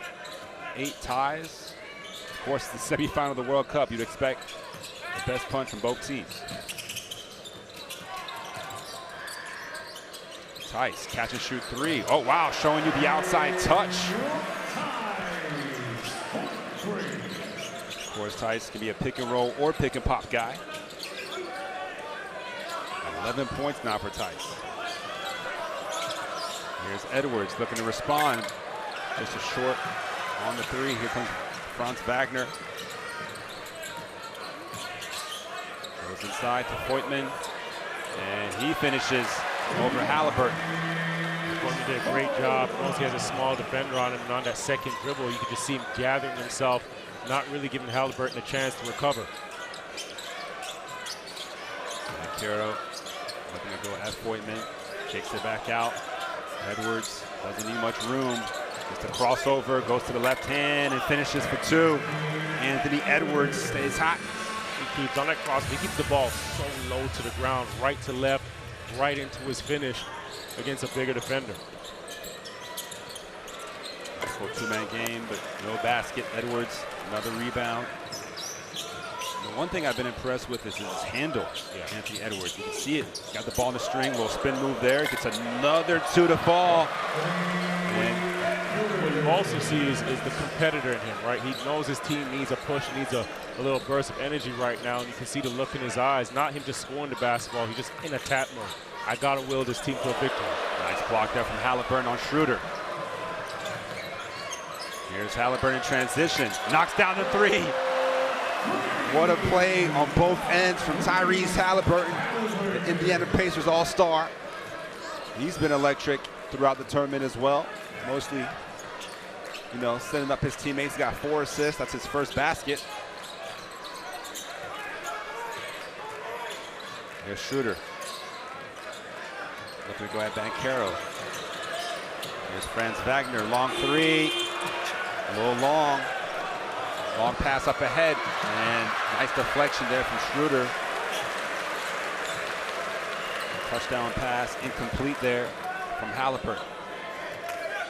8 ties. Of course, the semifinal of the World Cup, you'd expect the best punch from both teams. Tice, catch and shoot 3. Oh, wow, showing you the outside touch. Of course, Tice can be a pick and roll or pick and pop guy. 11 points now for Tice. Here's Edwards looking to respond. Just a short on the 3. Here comes Franz Wagner. Goes inside to Voigtman. And he finishes over Halliburton. Voigtman did a great job. Once he has a small defender on him, and on that second dribble, you can just see him gathering himself, not really giving Halliburton a chance to recover. Banchero looking to go at Voigtman. Kicks it back out. Edwards doesn't need much room. Just a crossover, goes to the left hand and finishes for 2. Anthony Edwards stays hot. He keeps on that cross. He keeps the ball so low to the ground, right to left, right into his finish against a bigger defender. Nice little 2-man game, but no basket. Edwards, another rebound. The one thing I've been impressed with is his handle, Anthony Edwards. You can see it. Got the ball in the string, little spin move there. Gets another 2 to fall. And what you also see is the competitor in him, right? He knows his team needs a push, needs a little burst of energy right now, and you can see the look in his eyes. Not him just scoring the basketball. He's just in attack mode. I got to will this team to a victory. Nice block there from Halliburton on Schroeder. Here's Halliburton in transition. Knocks down the 3. What a play on both ends from Tyrese Halliburton, the Indiana Pacers All-Star. He's been electric throughout the tournament as well. Mostly, you know, setting up his teammates. He got 4 assists. That's his first basket. Here's Schroeder. Looking to go at Banchero. Here's Franz Wagner, long 3. A little long. Long pass up ahead, and nice deflection there from Schroeder. Touchdown pass, incomplete there from Halliburton.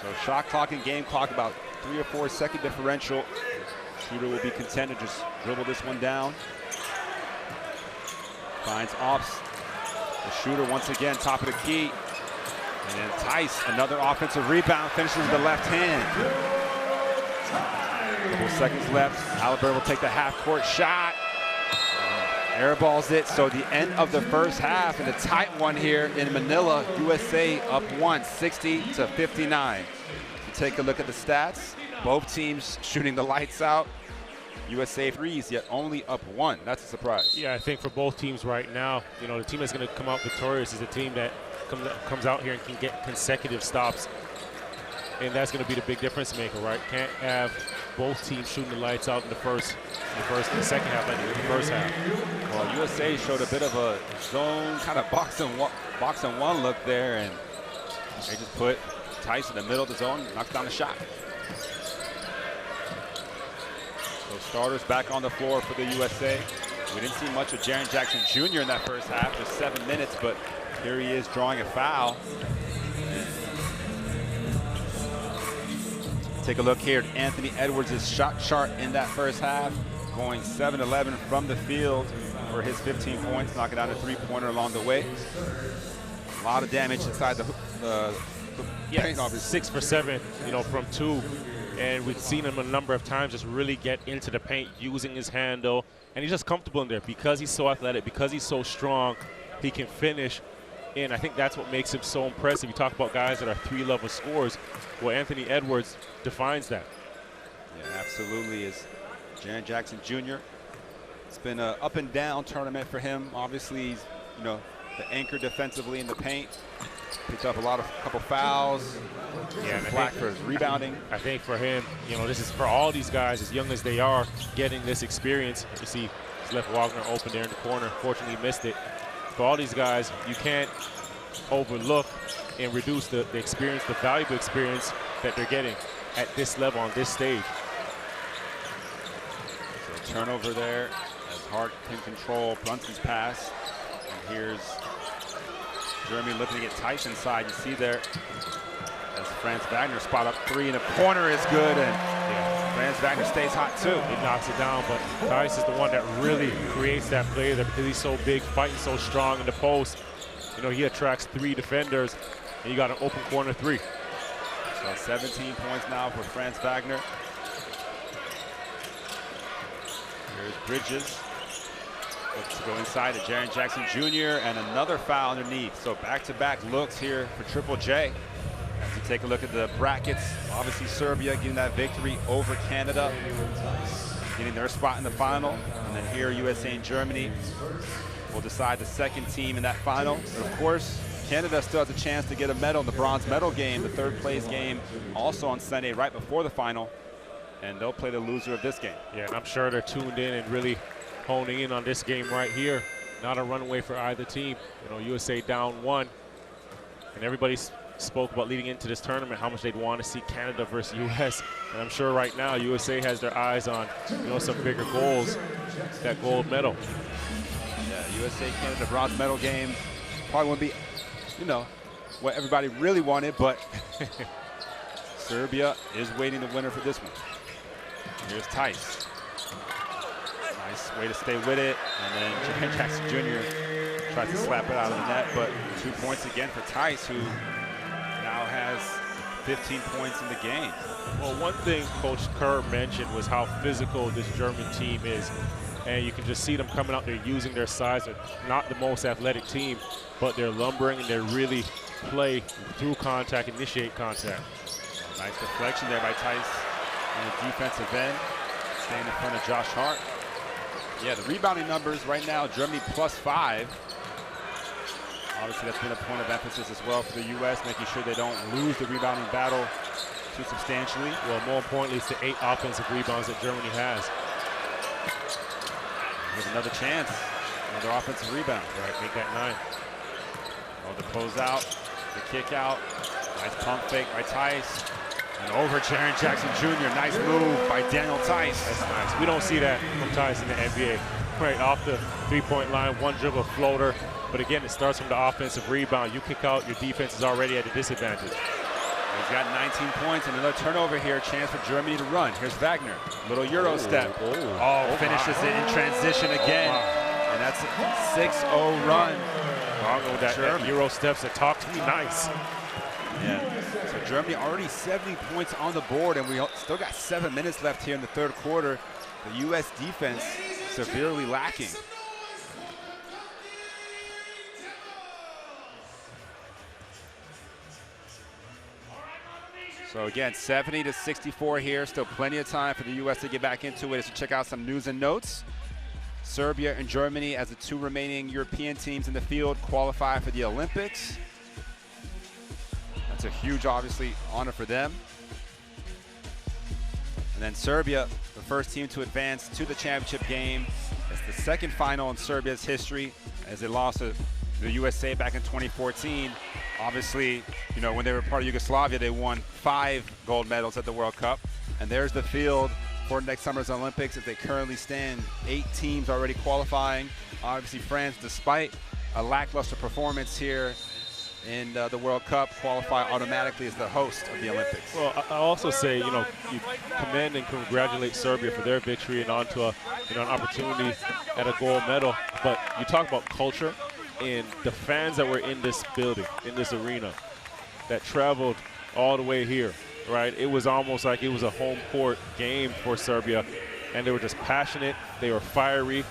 So shot clock and game clock about 3 or 4 second differential. Schroeder will be content to just dribble this one down. Finds Ops. The Schroeder once again, top of the key. And then Tice, another offensive rebound, finishes with the left hand. Couple seconds left. Halliburton will take the half-court shot. Airballs it. So the end of the first half, and a tight one here in Manila. USA up 1, 60-59. Take a look at the stats. Both teams shooting the lights out. USA threes, yet only up 1. That's a surprise. Yeah, I think for both teams right now, you know, the team that's going to come out victorious is a team that comes out here and can get consecutive stops. And that's going to be the big difference maker, right? Can't have both teams shooting the lights out in the second half like in the first half. Well, USA showed a bit of a zone kind of box and one look there, and they just put Tice in the middle of the zone, knocked down the shot. So starters back on the floor for the USA. We didn't see much of Jaren Jackson Jr. in that first half, just 7 minutes, but here he is drawing a foul. Take a look here at Anthony Edwards' shot chart in that first half, going 7-11 from the field for his 15 points, knocking out a three-pointer along the way. A lot of damage inside the paint. 6 for 7, from 2. And we've seen him a number of times just really get into the paint using his handle. And he's just comfortable in there because he's so athletic, because he's so strong, he can finish. And I think that's what makes him so impressive. You talk about guys that are three-level scorers. Well, Anthony Edwards defines that. Yeah, absolutely is Jaren Jackson Jr. It's been an up-and-down tournament for him. Obviously, he's, the anchor defensively in the paint. Picked up a couple fouls. Yeah, and flack for his rebounding. I think for him, this is for all these guys, as young as they are, getting this experience. You see, he's left Wagner open there in the corner. Fortunately, he missed it. For all these guys, you can't overlook and reduce the experience, the valuable experience that they're getting at this level on this stage. So turnover there as Hart can control Brunson's pass. And here's Jeremy looking to get Tice inside. You see there as Franz Wagner spot up three in the corner is good, and Franz Wagner stays hot too. He knocks it down, but Tice is the one that really creates that play there because he's so big, fighting so strong in the post. He attracts 3 defenders, and you got an open corner 3. So 17 points now for Franz Wagner. Here's Bridges. Looks to go inside to Jaren Jackson Jr. and another foul underneath. So back-to-back looks here for Triple J. As you take a look at the brackets, obviously Serbia getting that victory over Canada, getting their spot in the final. And then here, USA and Germany will decide the second team in that final. But of course, Canada still has a chance to get a medal in the bronze medal game, the third place game, also on Sunday right before the final. And they'll play the loser of this game. Yeah, and I'm sure they're tuned in and really honing in on this game right here. Not a runaway for either team. USA down 1. And everybody spoke about leading into this tournament how much they'd want to see Canada versus US. And I'm sure right now USA has their eyes on, some bigger goals, that gold medal. Yeah, USA-Canada bronze medal game probably wouldn't be, what everybody really wanted, but Serbia is waiting the winner for this one. Here's Tice. Nice way to stay with it. And then Jaren Jackson Jr. tries to slap it out of the net, but 2 points again for Tice, who now has 15 points in the game. Well, one thing Coach Kerr mentioned was how physical this German team is. And you can just see them coming out there using their size. They're not the most athletic team, but they're lumbering and they really play through contact, initiate contact. Nice deflection there by Tice on the defensive end, staying in front of Josh Hart. Yeah, the rebounding numbers right now, Germany +5. Obviously, that's been a point of emphasis as well for the U.S., making sure they don't lose the rebounding battle too substantially. Well, more importantly, it's the 8 offensive rebounds that Germany has. Here's another chance, another offensive rebound. Right, make that 9. Oh, the closeout, the kick out, nice pump fake by Tice. And over Jaren Jackson Jr., nice move by Daniel Tice. That's nice. We don't see that from Tice in the NBA. Right off the three-point line, one dribble floater. But again, it starts from the offensive rebound. You kick out, your defense is already at a disadvantage. He's got 19 points, and another turnover here, chance for Germany to run. Here's Wagner, little Euro step. Finishes it in transition again. And that's a 6-0 run. That Euro steps that talk to me nice. Yeah. So Germany already 70 points on the board, and we still got 7 minutes left here in the third quarter. The U.S. defense severely lacking. So again, 70-64 here. Still plenty of time for the U.S. to get back into it. So check out some news and notes. Serbia and Germany, as the 2 remaining European teams in the field, qualify for the Olympics. It's a huge, obviously, honor for them. And then Serbia, the first team to advance to the championship game. It's the second final in Serbia's history, as they lost to the USA back in 2014. Obviously, you know, when they were part of Yugoslavia, they won 5 gold medals at the World Cup. And there's the field for next summer's Olympics as they currently stand. 8 teams already qualifying. Obviously, France, despite a lackluster performance here in the World Cup, qualify automatically as the host of the Olympics. Well, I also say, you know, you commend and congratulate Serbia for their victory and onto a, you know, an opportunity at a gold medal. But you talk about culture, and the fans that were in this building, in this arena, that traveled all the way here, right? It was almost like it was a home court game for Serbia, and they were just passionate. They were fiery.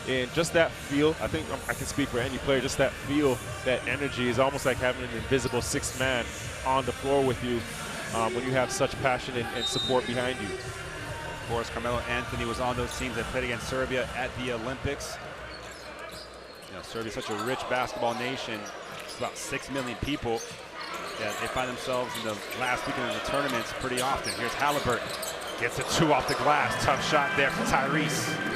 And just that feel, I think I can speak for any player, just that feel, that energy is almost like having an invisible 6th man on the floor with you when you have such passion and support behind you. Of course, Carmelo Anthony was on those teams that played against Serbia at the Olympics. You know, Serbia is such a rich basketball nation. It's about 6 million people. Yeah, they find themselves in the last weekend of the tournaments pretty often. Here's Halliburton. Gets a 2 off the glass. Tough shot there for Tyrese.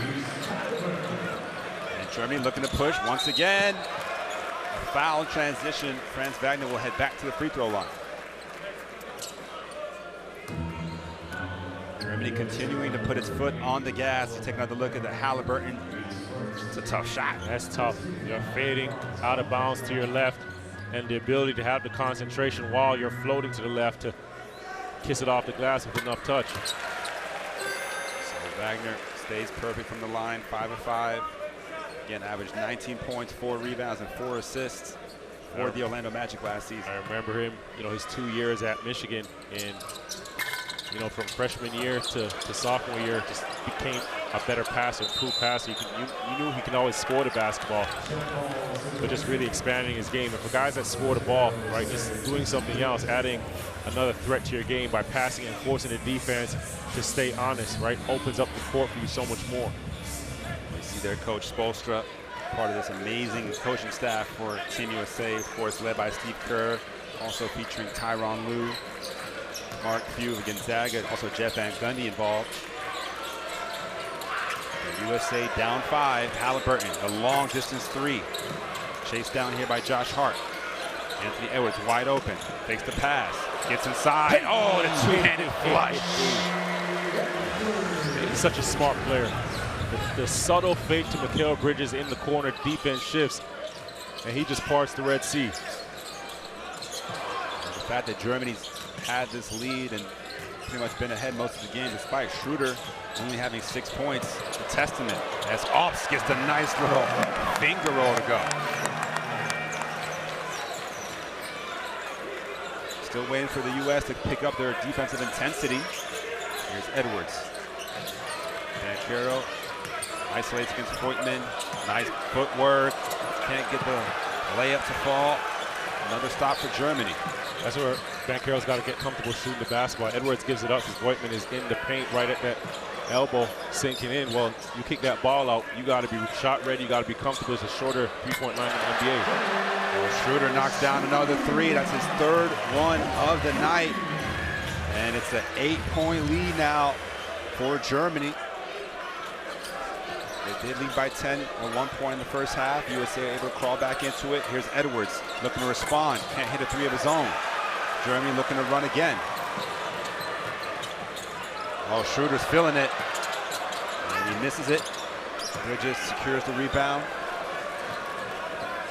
Germany looking to push once again. A foul transition. Franz Wagner will head back to the free throw line. Germany continuing to put its foot on the gas. Take another look at the Halliburton. It's a tough shot. That's tough. You're fading out of bounds to your left, and the ability to have the concentration while you're floating to the left to kiss it off the glass with enough touch. So Wagner stays perfect from the line, 5 of 5. Again, averaged 19 points, 4 rebounds, and 4 assists for the Orlando Magic last season. I remember him, you know, his 2 years at Michigan, and, you know, from freshman year to sophomore year, just became a better passer, improved passer. You knew he can always score the basketball, but just really expanding his game. And for guys that score the ball, right, just doing something else, adding another threat to your game by passing and forcing the defense to stay honest, right, opens up the court for you so much more. Their coach Spoelstra, part of this amazing coaching staff for Team USA, of course, led by Steve Kerr, also featuring Tyronn Lue, Mark Few of Gonzaga, also Jeff Van Gundy involved. The USA down 5. Halliburton, a long distance 3. Chased down here by Josh Hart. Anthony Edwards wide open, takes the pass, gets inside. Oh, the 2-handed flush. He's such a smart player. The subtle fake to Mikal Bridges in the corner, defense shifts, and he just parts the Red Sea. And the fact that Germany's had this lead and pretty much been ahead most of the game, despite Schroeder only having 6 points, a testament as Ops gets a nice little finger roll to go. Still waiting for the U.S. to pick up their defensive intensity. Here's Edwards. Banchero isolates against Voigtman. Nice footwork. Can't get the layup to fall. Another stop for Germany. That's where Banchero's got to get comfortable shooting the basketball. Edwards gives it up because Voigtman is in the paint right at that elbow sinking in. Well, you kick that ball out, you got to be shot ready. You got to be comfortable. It's a shorter three-point line in the NBA. Well, Schroeder knocks down another 3. That's his 3rd one of the night. And it's an 8-point lead now for Germany. They did lead by 10 at 1 point in the first half. USA able to crawl back into it. Here's Edwards looking to respond. Can't hit a 3 of his own. Germany looking to run again. Oh, Schroeder's feeling it. And he misses it. Bridges secures the rebound.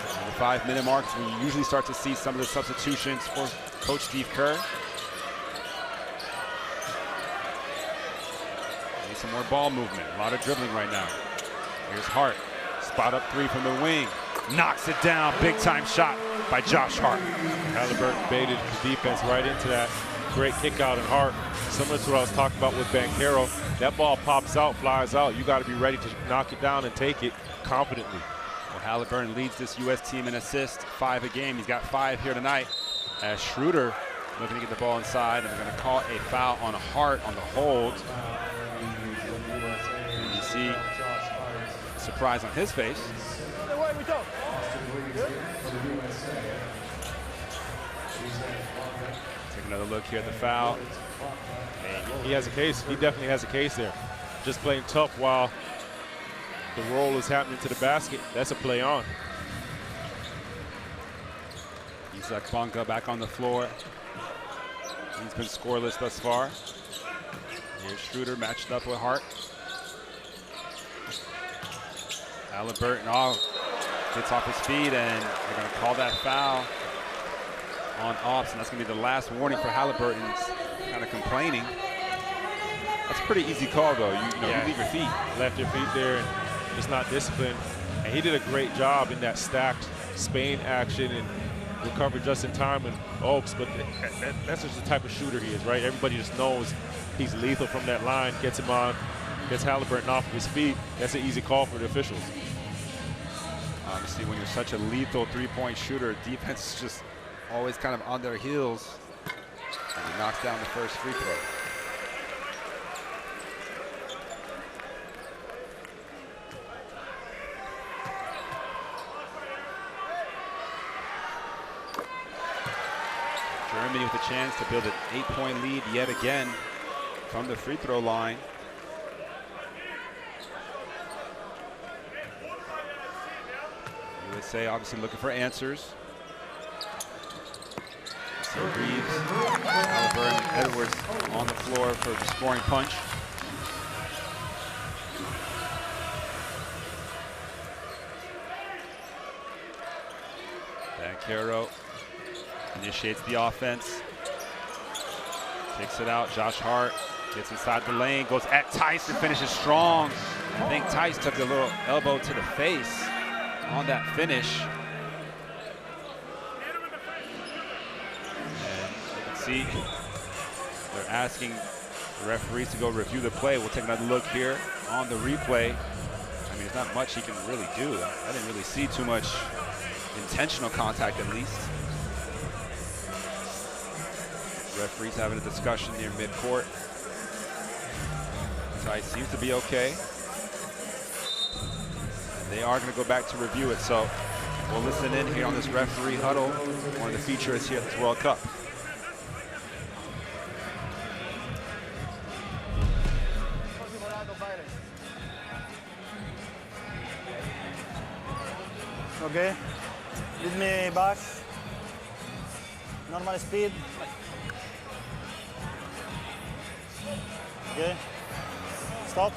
At the 5-minute mark, we usually start to see some of the substitutions for Coach Steve Kerr. Need some more ball movement. A lot of dribbling right now. Here's Hart, spot up 3 from the wing. Knocks it down, big time shot by Josh Hart. Halliburton baited the defense right into that. Great kick out, and Hart, similar to what I was talking about with Banchero, that ball pops out, flies out. You got to be ready to knock it down and take it confidently. Well, Halliburton leads this U.S. team in assists, 5 a game. He's got 5 here tonight. As Schroeder looking to get the ball inside, and they're going to call a foul on Hart on the hold. And you see surprise on his face. Take another look here at the foul. And he has a case. He definitely has a case there. Just playing tough while the roll is happening to the basket. That's a play on. Isaac Bonga back on the floor. He's been scoreless thus far. Here's Schroeder matched up with Hart. Halliburton gets off his feet, and they're going to call that foul on Ops, and that's going to be the last warning for Halliburton. He's kind of complaining. That's a pretty easy call, though. You leave your feet. Left your feet there and just not disciplined. And he did a great job in that stacked Spain action and recovered just in time with Oaks, but that's just the type of shooter he is, right? Everybody just knows he's lethal from that line, gets him on, gets Halliburton off of his feet. That's an easy call for the officials. Obviously, when you're such a lethal three-point shooter, defense is just always kind of on their heels, and he knocks down the first free throw. Germany with a chance to build an 8-point lead yet again from the free throw line. USA obviously looking for answers. So Reeves, Halliburton, Edwards on the floor for the scoring punch. Banchero initiates the offense. Takes it out. Josh Hart gets inside the lane, goes at Tice and finishes strong. I think Tice took a little elbow to the face on that finish. And you can see they're asking the referees to go review the play. We'll take another look here on the replay. I mean, there's not much he can really do. I didn't really see too much intentional contact, at least. Referees having a discussion near midcourt. Tice seems to be okay. They are going to go back to review it, so we'll listen in here on this referee huddle, one of the features here at this World Cup. Okay, lead me back, normal speed. Okay, stop.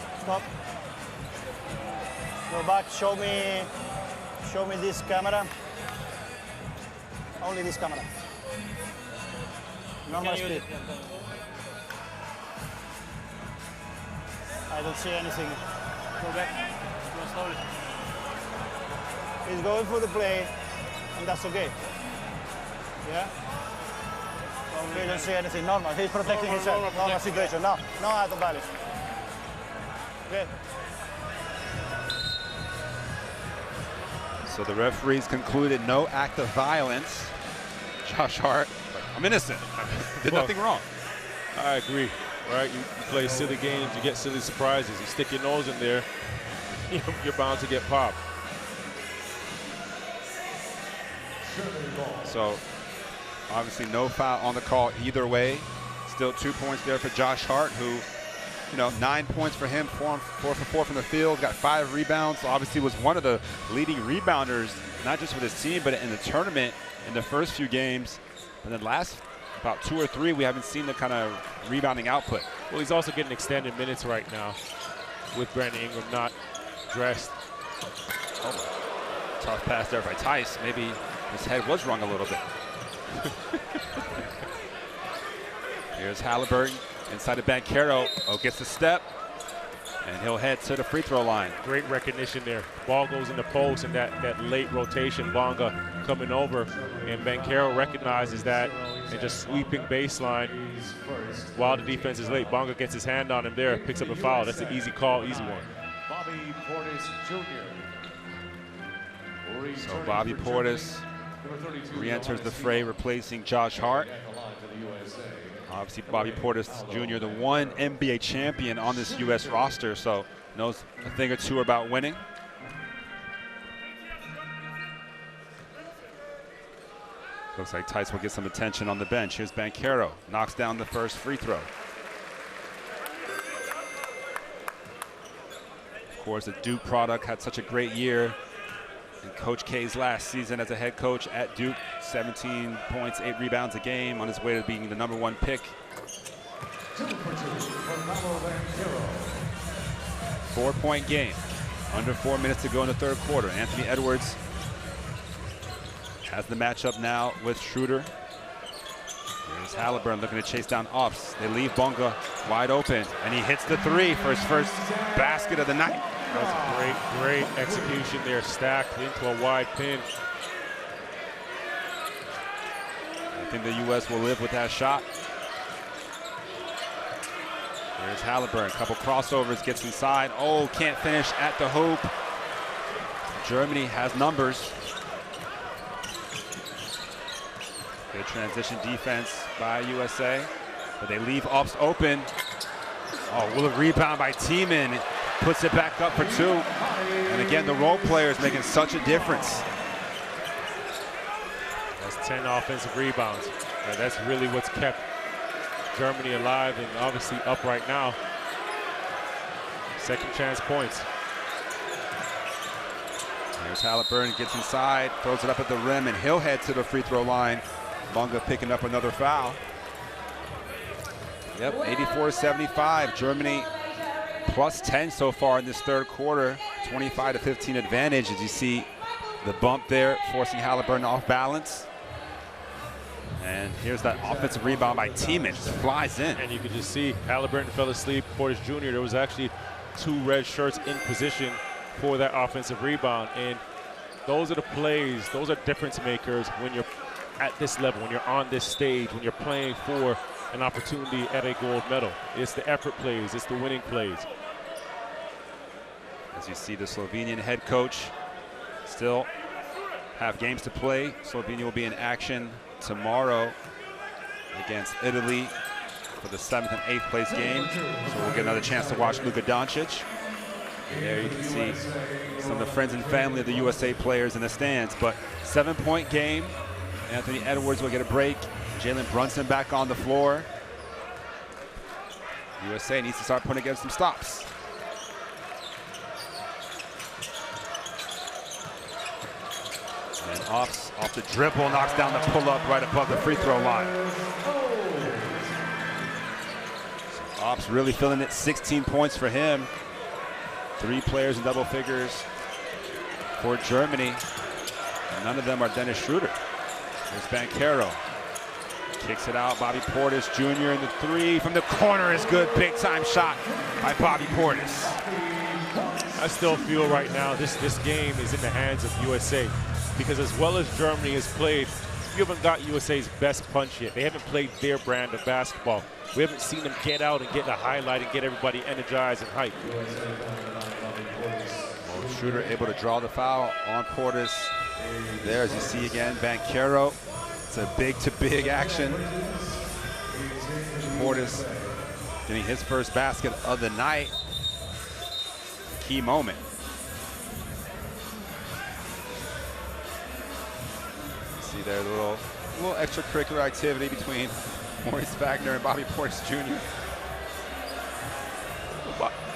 Go back, show me this camera. Only this camera. Normal speed. I don't see anything. Go back, go slowly. He's going for the play, and that's okay. Yeah? He don't see anything normal. He's protecting himself. Normal situation. No out of balance. Okay. So the referees concluded no act of violence. Josh Hart, I'm innocent. Did nothing wrong. I agree, right? You play silly games, you get silly surprises. You stick your nose in there, you're bound to get popped. So obviously no foul on the call either way. Still 2 points there for Josh Hart, who, 9 points for him, 4 for 4 from the field, got 5 rebounds. So obviously was one of the leading rebounders, not just with his team, but in the tournament in the first few games. And then last about 2 or 3, we haven't seen the kind of rebounding output. Well, he's also getting extended minutes right now with Brandon Ingram not dressed. Oh, tough pass there by Tice. Maybe his head was wrong a little bit. Here's Halliburton inside of Banchero. Gets the step, and he'll head to the free throw line. Great recognition there. Ball goes in the post, and that late rotation, Bonga coming over, and Banchero recognizes that and just sweeping baseline while the defense is late. Bonga gets his hand on him there, picks up a foul. That's an easy call, easy one. Bobby Portis Jr. So Bobby Portis re-enters the fray, replacing Josh Hart. Obviously, Bobby Portis Jr., the one NBA champion on this U.S. roster, so knows a thing or two about winning. Looks like Tice will get some attention on the bench. Here's Banchero, knocks down the first free throw. Of course, the Duke product had such a great year. In Coach K's last season as a head coach at Duke, 17 points, 8 rebounds a game, on his way to being the #1 pick. 4-point game. Under 4 minutes to go in the third quarter. Anthony Edwards has the matchup now with Schroeder. Here's Halliburton looking to chase down Ops. They leave Bonga wide open, and he hits the 3 for his first basket of the night. That was a great execution there, stacked into a wide pin. I think the U.S. will live with that shot. Here's Halliburton, a couple crossovers, gets inside. Oh, can't finish at the hoop. Germany has numbers. Good transition defense by USA, but they leave Ops open. Oh, will a rebound by Tiemann. Puts it back up for 2. And again, the role players making such a difference. That's 10 offensive rebounds. That's really what's kept Germany alive and obviously up right now. Second chance points. Here's Halliburton, gets inside, throws it up at the rim, and he'll head to the free throw line. Bonga picking up another foul. Yep, 84-75. Germany plus 10 so far in this third quarter. 25-15 advantage as you see the bump there, forcing Halliburton off balance. And here's that offensive rebound by Tiemann, just flies in. And you could just see Halliburton fell asleep. Portis Jr., there was actually 2 red shirts in position for that offensive rebound. And those are the plays, those are difference makers when you're at this level, when you're on this stage, when you're playing for an opportunity at a gold medal. It's the effort plays, it's the winning plays. As you see, the Slovenian head coach still have games to play. Slovenia will be in action tomorrow against Italy for the 7th and 8th place game. So we'll get another chance to watch Luka Doncic. And there you can see some of the friends and family of the USA players in the stands. But 7-point game. Anthony Edwards will get a break. Jalen Brunson back on the floor. USA needs to start putting together some stops. And Ops off the dribble, knocks down the pull-up right above the free throw line. So Ops really feeling it, 16 points for him. 3 players in double figures for Germany. And none of them are Dennis Schroeder. There's Banchero. Kicks it out, Bobby Portis Jr. in the 3 from the corner is good. Big time shot by Bobby Portis. I still feel right now this game is in the hands of USA, because as well as Germany has played, you haven't got USA's best punch yet. They haven't played their brand of basketball. We haven't seen them get out and get the highlight and get everybody energized and hyped. Well, Schroeder able to draw the foul on Portis. There, as you see again, Banchero. It's a big-to-big action. Portis getting his first basket of the night. Key moment. See there, a little extracurricular activity between Maurice Wagner and Bobby Portis Jr.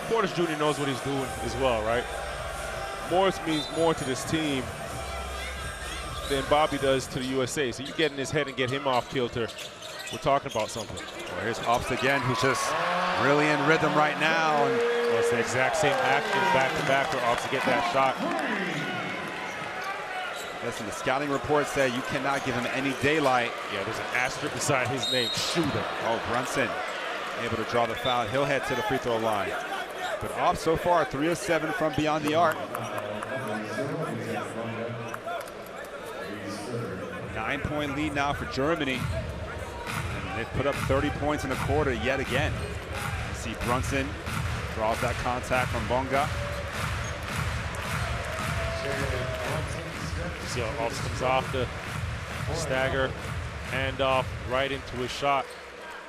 Portis Jr. knows what he's doing as well, right? Morris means more to this team than Bobby does to the USA. So you get in his head and get him off kilter. We're talking about something. Well, here's Ops again, who's just really in rhythm right now. And well, it's the exact same action back-to-back for Ops to get that shot. Listen, the scouting report said you cannot give him any daylight. Yeah, there's an asterisk beside his name, shooter. Oh, Brunson able to draw the foul. He'll head to the free throw line. But Ops so far 3 of 7 from beyond the arc. 9-point lead now for Germany. And they've put up 30 points in the quarter yet again. You see Brunson draws that contact from Bonga. See how Ops comes off the stagger, hand off right into his shot,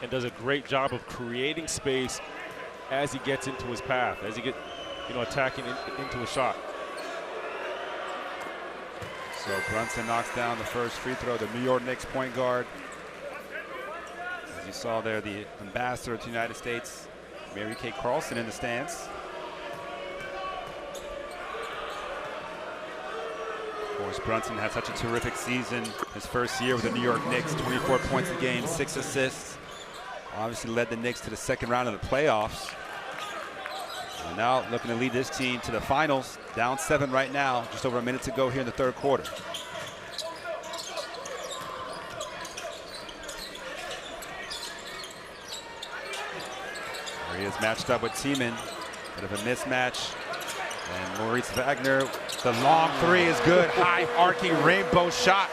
and does a great job of creating space as he gets into his path, as he gets, attacking into a shot. So Brunson knocks down the first free throw, the New York Knicks point guard. As you saw there, the ambassador to the United States, Mary Kay Carlson, in the stands. Of course, Brunson had such a terrific season his first year with the New York Knicks, 24 points a game, 6 assists. Obviously led the Knicks to the second round of the playoffs. And now looking to lead this team to the finals, down 7 right now, just over a minute to go here in the third quarter. There he is matched up with Tiemann, bit of a mismatch. And Moritz Wagner, the long three is good, high arcing rainbow shot.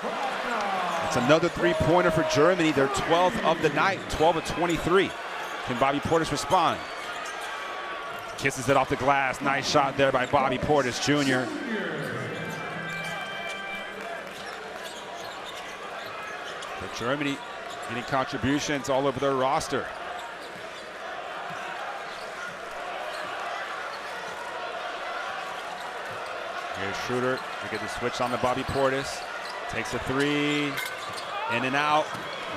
It's another three-pointer for Germany, their 12th of the night, 12 of 23. Can Bobby Portis respond? Kisses it off the glass, nice shot there by Bobby Portis Jr. But Germany getting contributions all over their roster. Here's Schroeder, we get the switch on to Bobby Portis. Takes a three, in and out,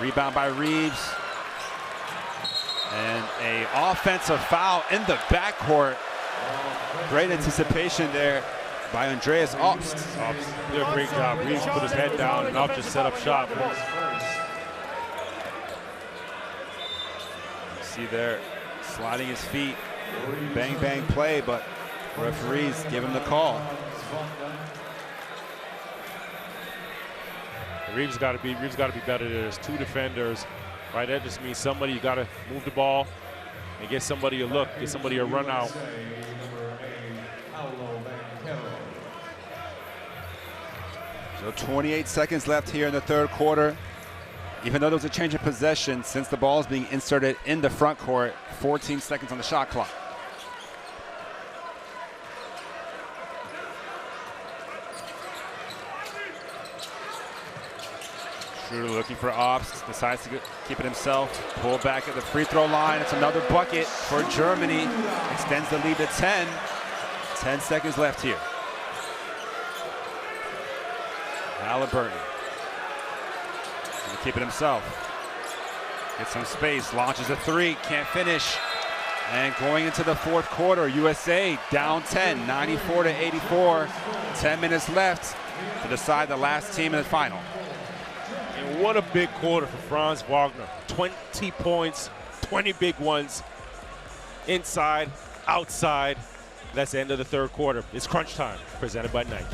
rebound by Reeves. And an offensive foul in the backcourt. Great anticipation there by Andreas Obst. Obst did a great job. Reeves put his head down and Obst just set up shop. You see there, sliding his feet, bang, bang play, but referees give him the call. Reeves got to be better. There's 2 defenders, right? That just means somebody, you got to move the ball and get somebody a look, get somebody a run out. So 28 seconds left here in the third quarter. Even though there was a change of possession, since the ball is being inserted in the front court, 14 seconds on the shot clock. Schroeder looking for Obst, decides to keep it himself. Pull back at the free throw line. It's another bucket for Germany. Extends the lead to 10. 10 seconds left here. Halliburton gonna keep it himself. Gets some space, launches a three, can't finish. And going into the fourth quarter, USA down 10, 94-84. 10 minutes left to decide the last team in the final. And what a big quarter for Franz Wagner. 20 points, 20 big ones, inside, outside. That's the end of the third quarter. It's crunch time, presented by Nike.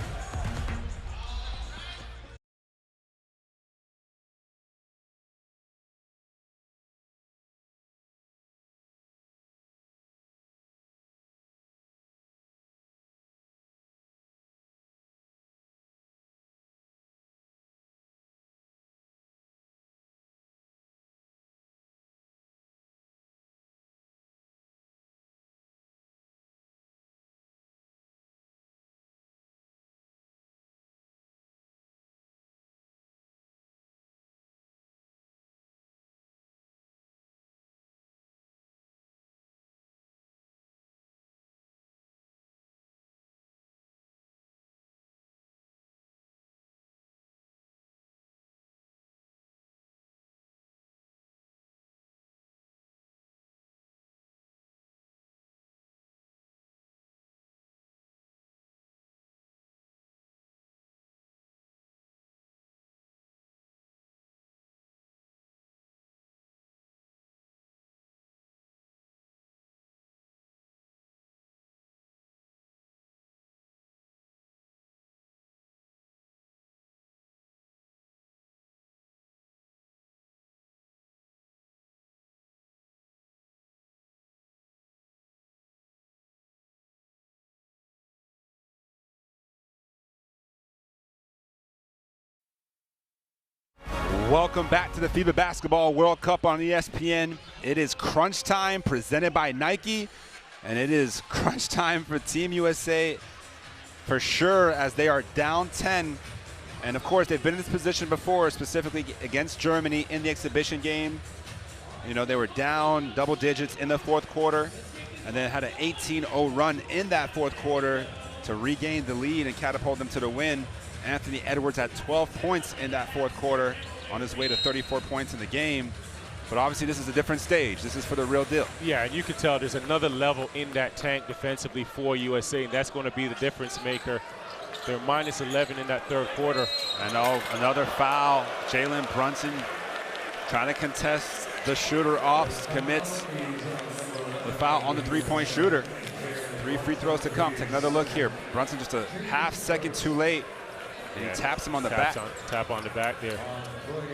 Welcome back to the FIBA Basketball World Cup on ESPN. It is crunch time, presented by Nike, and it is crunch time for Team USA for sure, as they are down 10. And of course, they've been in this position before, specifically against Germany in the exhibition game. You know, they were down double digits in the fourth quarter and then had an 18-0 run in that fourth quarter to regain the lead and catapult them to the win. Anthony Edwards had 12 points in that fourth quarter on his way to 34 points in the game. But obviously this is a different stage. This is for the real deal. Yeah, and you can tell there's another level in that tank defensively for USA, and that's going to be the difference maker. They're minus 11 in that third quarter. And another foul. Jalen Brunson trying to contest the shooter off, commits the foul on the three-point shooter. 3 free throws to come. Take another look here. Brunson just a half second too late. And he taps him on the back. Tap on the back there.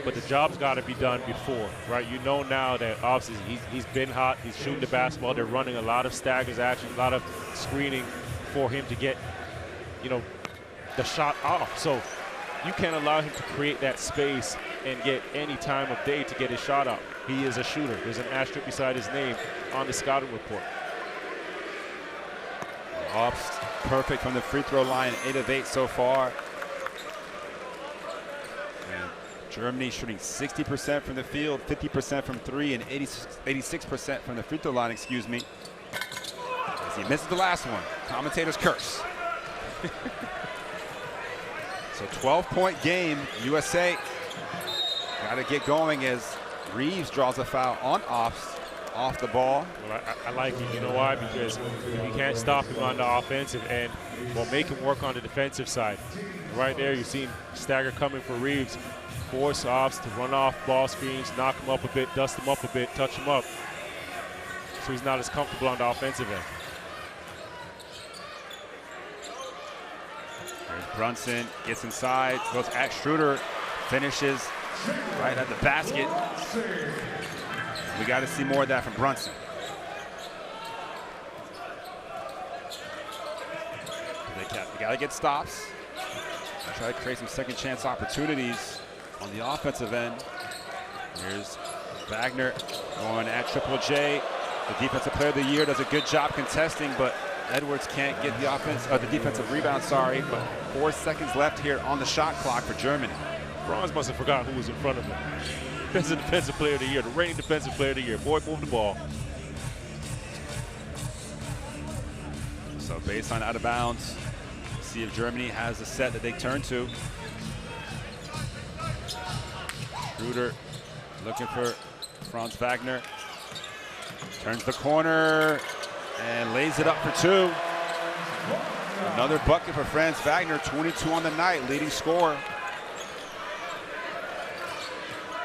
But the job's got to be done before, right? You know now that obviously he's been hot. He's shooting the basketball. They're running a lot of staggers action, a lot of screening for him to get, the shot off. So you can't allow him to create that space and get any time of day to get his shot up. He is a shooter. There's an asterisk beside his name on the scouting report. Ops perfect from the free throw line, 8 of 8 so far. And Germany shooting 60% from the field, 50% from 3, and 86% from the free throw line, excuse me. As he misses the last one, commentators curse. So 12-point game, USA got to get going as Reeves draws a foul on off the ball. Well, I like it. You know why? Because you can't stop him on the offensive end, well, make him work on the defensive side. Right there, you've seen stagger coming for Reeves. Force offs to run off ball screens, knock him up a bit, dust him up a bit, touch him up. So he's not as comfortable on the offensive end. There's Brunson, gets inside, goes at Schroeder, finishes right at the basket. We got to see more of that from Brunson. They got to get stops. Try to create some second chance opportunities on the offensive end. Here's Wagner going at Triple J. The defensive player of the year does a good job contesting, but Edwards can't get the defensive rebound, sorry. But 4 seconds left here on the shot clock for Germany. Franz must have forgot who was in front of him. That's the defensive player of the year, the reigning defensive player of the year. Boy, move the ball. So baseline out of bounds. See if Germany has a set that they turn to. Schroeder looking for Franz Wagner. Turns the corner and lays it up for 2. Another bucket for Franz Wagner, 22 on the night, leading scorer.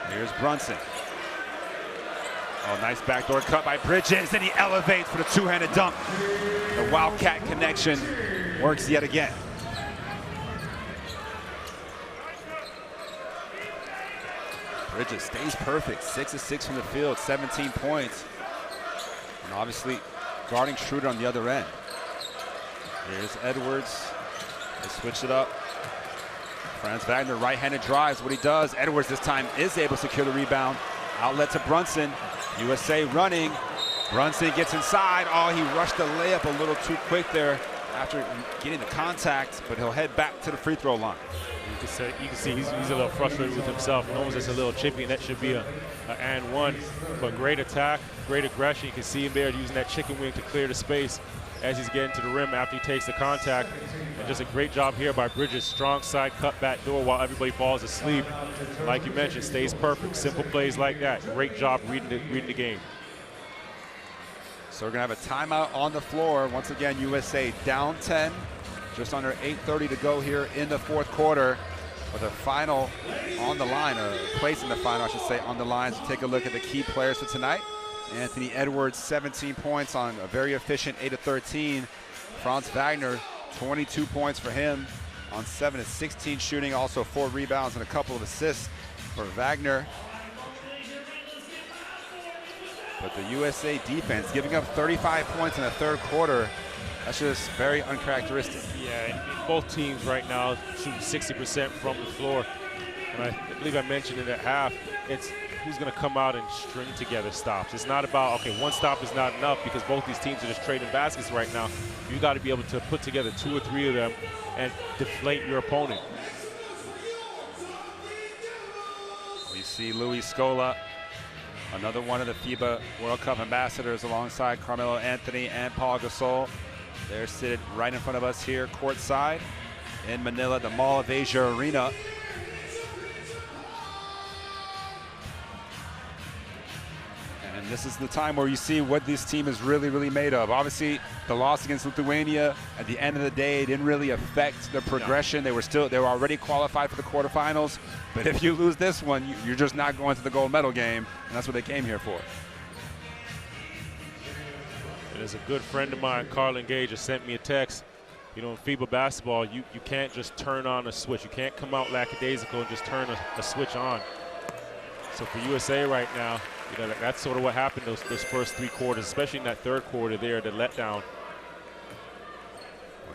Here's Brunson. Oh, nice backdoor cut by Bridges, and he elevates for the two-handed dunk. The Wildcat connection works yet again. Bridges stays perfect, 6 of 6 from the field, 17 points. And obviously guarding Schroeder on the other end. Here's Edwards. They switch it up. Franz Wagner, right-handed drives, what he does. Edwards this time is able to secure the rebound. Outlet to Brunson. USA running. Brunson gets inside. Oh, he rushed the layup a little too quick there after getting the contact, but he'll head back to the free throw line. You can see he's a little frustrated with himself. Knows it's a little chippy, and that should be a and one. But great attack, great aggression. You can see him there using that chicken wing to clear the space as he's getting to the rim after he takes the contact. And just a great job here by Bridges. Strong side cut back door while everybody falls asleep. Like you mentioned, stays perfect. Simple plays like that. Great job reading the game. So we're gonna have a timeout on the floor. Once again, USA down 10. Just under 8:30 to go here in the fourth quarter. With a final on the line, a place in the final, I should say, on the line. So take a look at the key players for tonight. Anthony Edwards, 17 points on a very efficient 8 of 13. Franz Wagner, 22 points for him on 7 of 16 shooting. Also 4 rebounds and a couple of assists for Wagner. But the USA defense giving up 35 points in the third quarter. That's just very uncharacteristic. Yeah, and both teams right now shooting 60% from the floor. And I believe I mentioned in that half, it's who's going to come out and string together stops. It's not about, okay, one stop is not enough because both these teams are just trading baskets right now. You got to be able to put together 2 or 3 of them and deflate your opponent. We see Luis Scola, another one of the FIBA World Cup ambassadors, alongside Carmelo Anthony and Paul Gasol. They're sitting right in front of us here, courtside. in Manila, the Mall of Asia Arena. And this is the time where you see what this team is really made of. Obviously, the loss against Lithuania at the end of the day didn't really affect their progression. They were already qualified for the quarterfinals. But if you lose this one, you're just not going to the gold medal game, and that's what they came here for. And as a good friend of mine, Carlin Gage, just sent me a text. You know, in FIBA basketball, you can't just turn on a switch. You can't come out lackadaisical and just turn a switch on. So for USA right now, you know, that's sort of what happened those first 3 quarters, especially in that third quarter there, the letdown.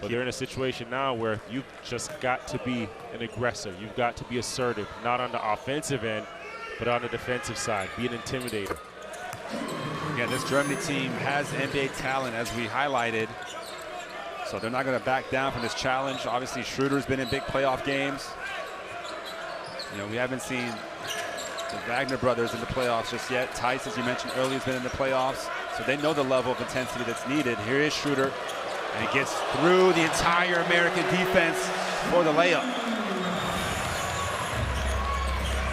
But they're in a situation now where you've just got to be an aggressor. You've got to be assertive, not on the offensive end, but on the defensive side. Be an intimidator. Again, this Germany team has NBA talent, as we highlighted. So they're not going to back down from this challenge. Obviously, Schroeder's been in big playoff games. You know, we haven't seen the Wagner brothers in the playoffs just yet. Tice, as you mentioned earlier, has been in the playoffs. So they know the level of intensity that's needed. Here is Schroeder, and he gets through the entire American defense for the layup.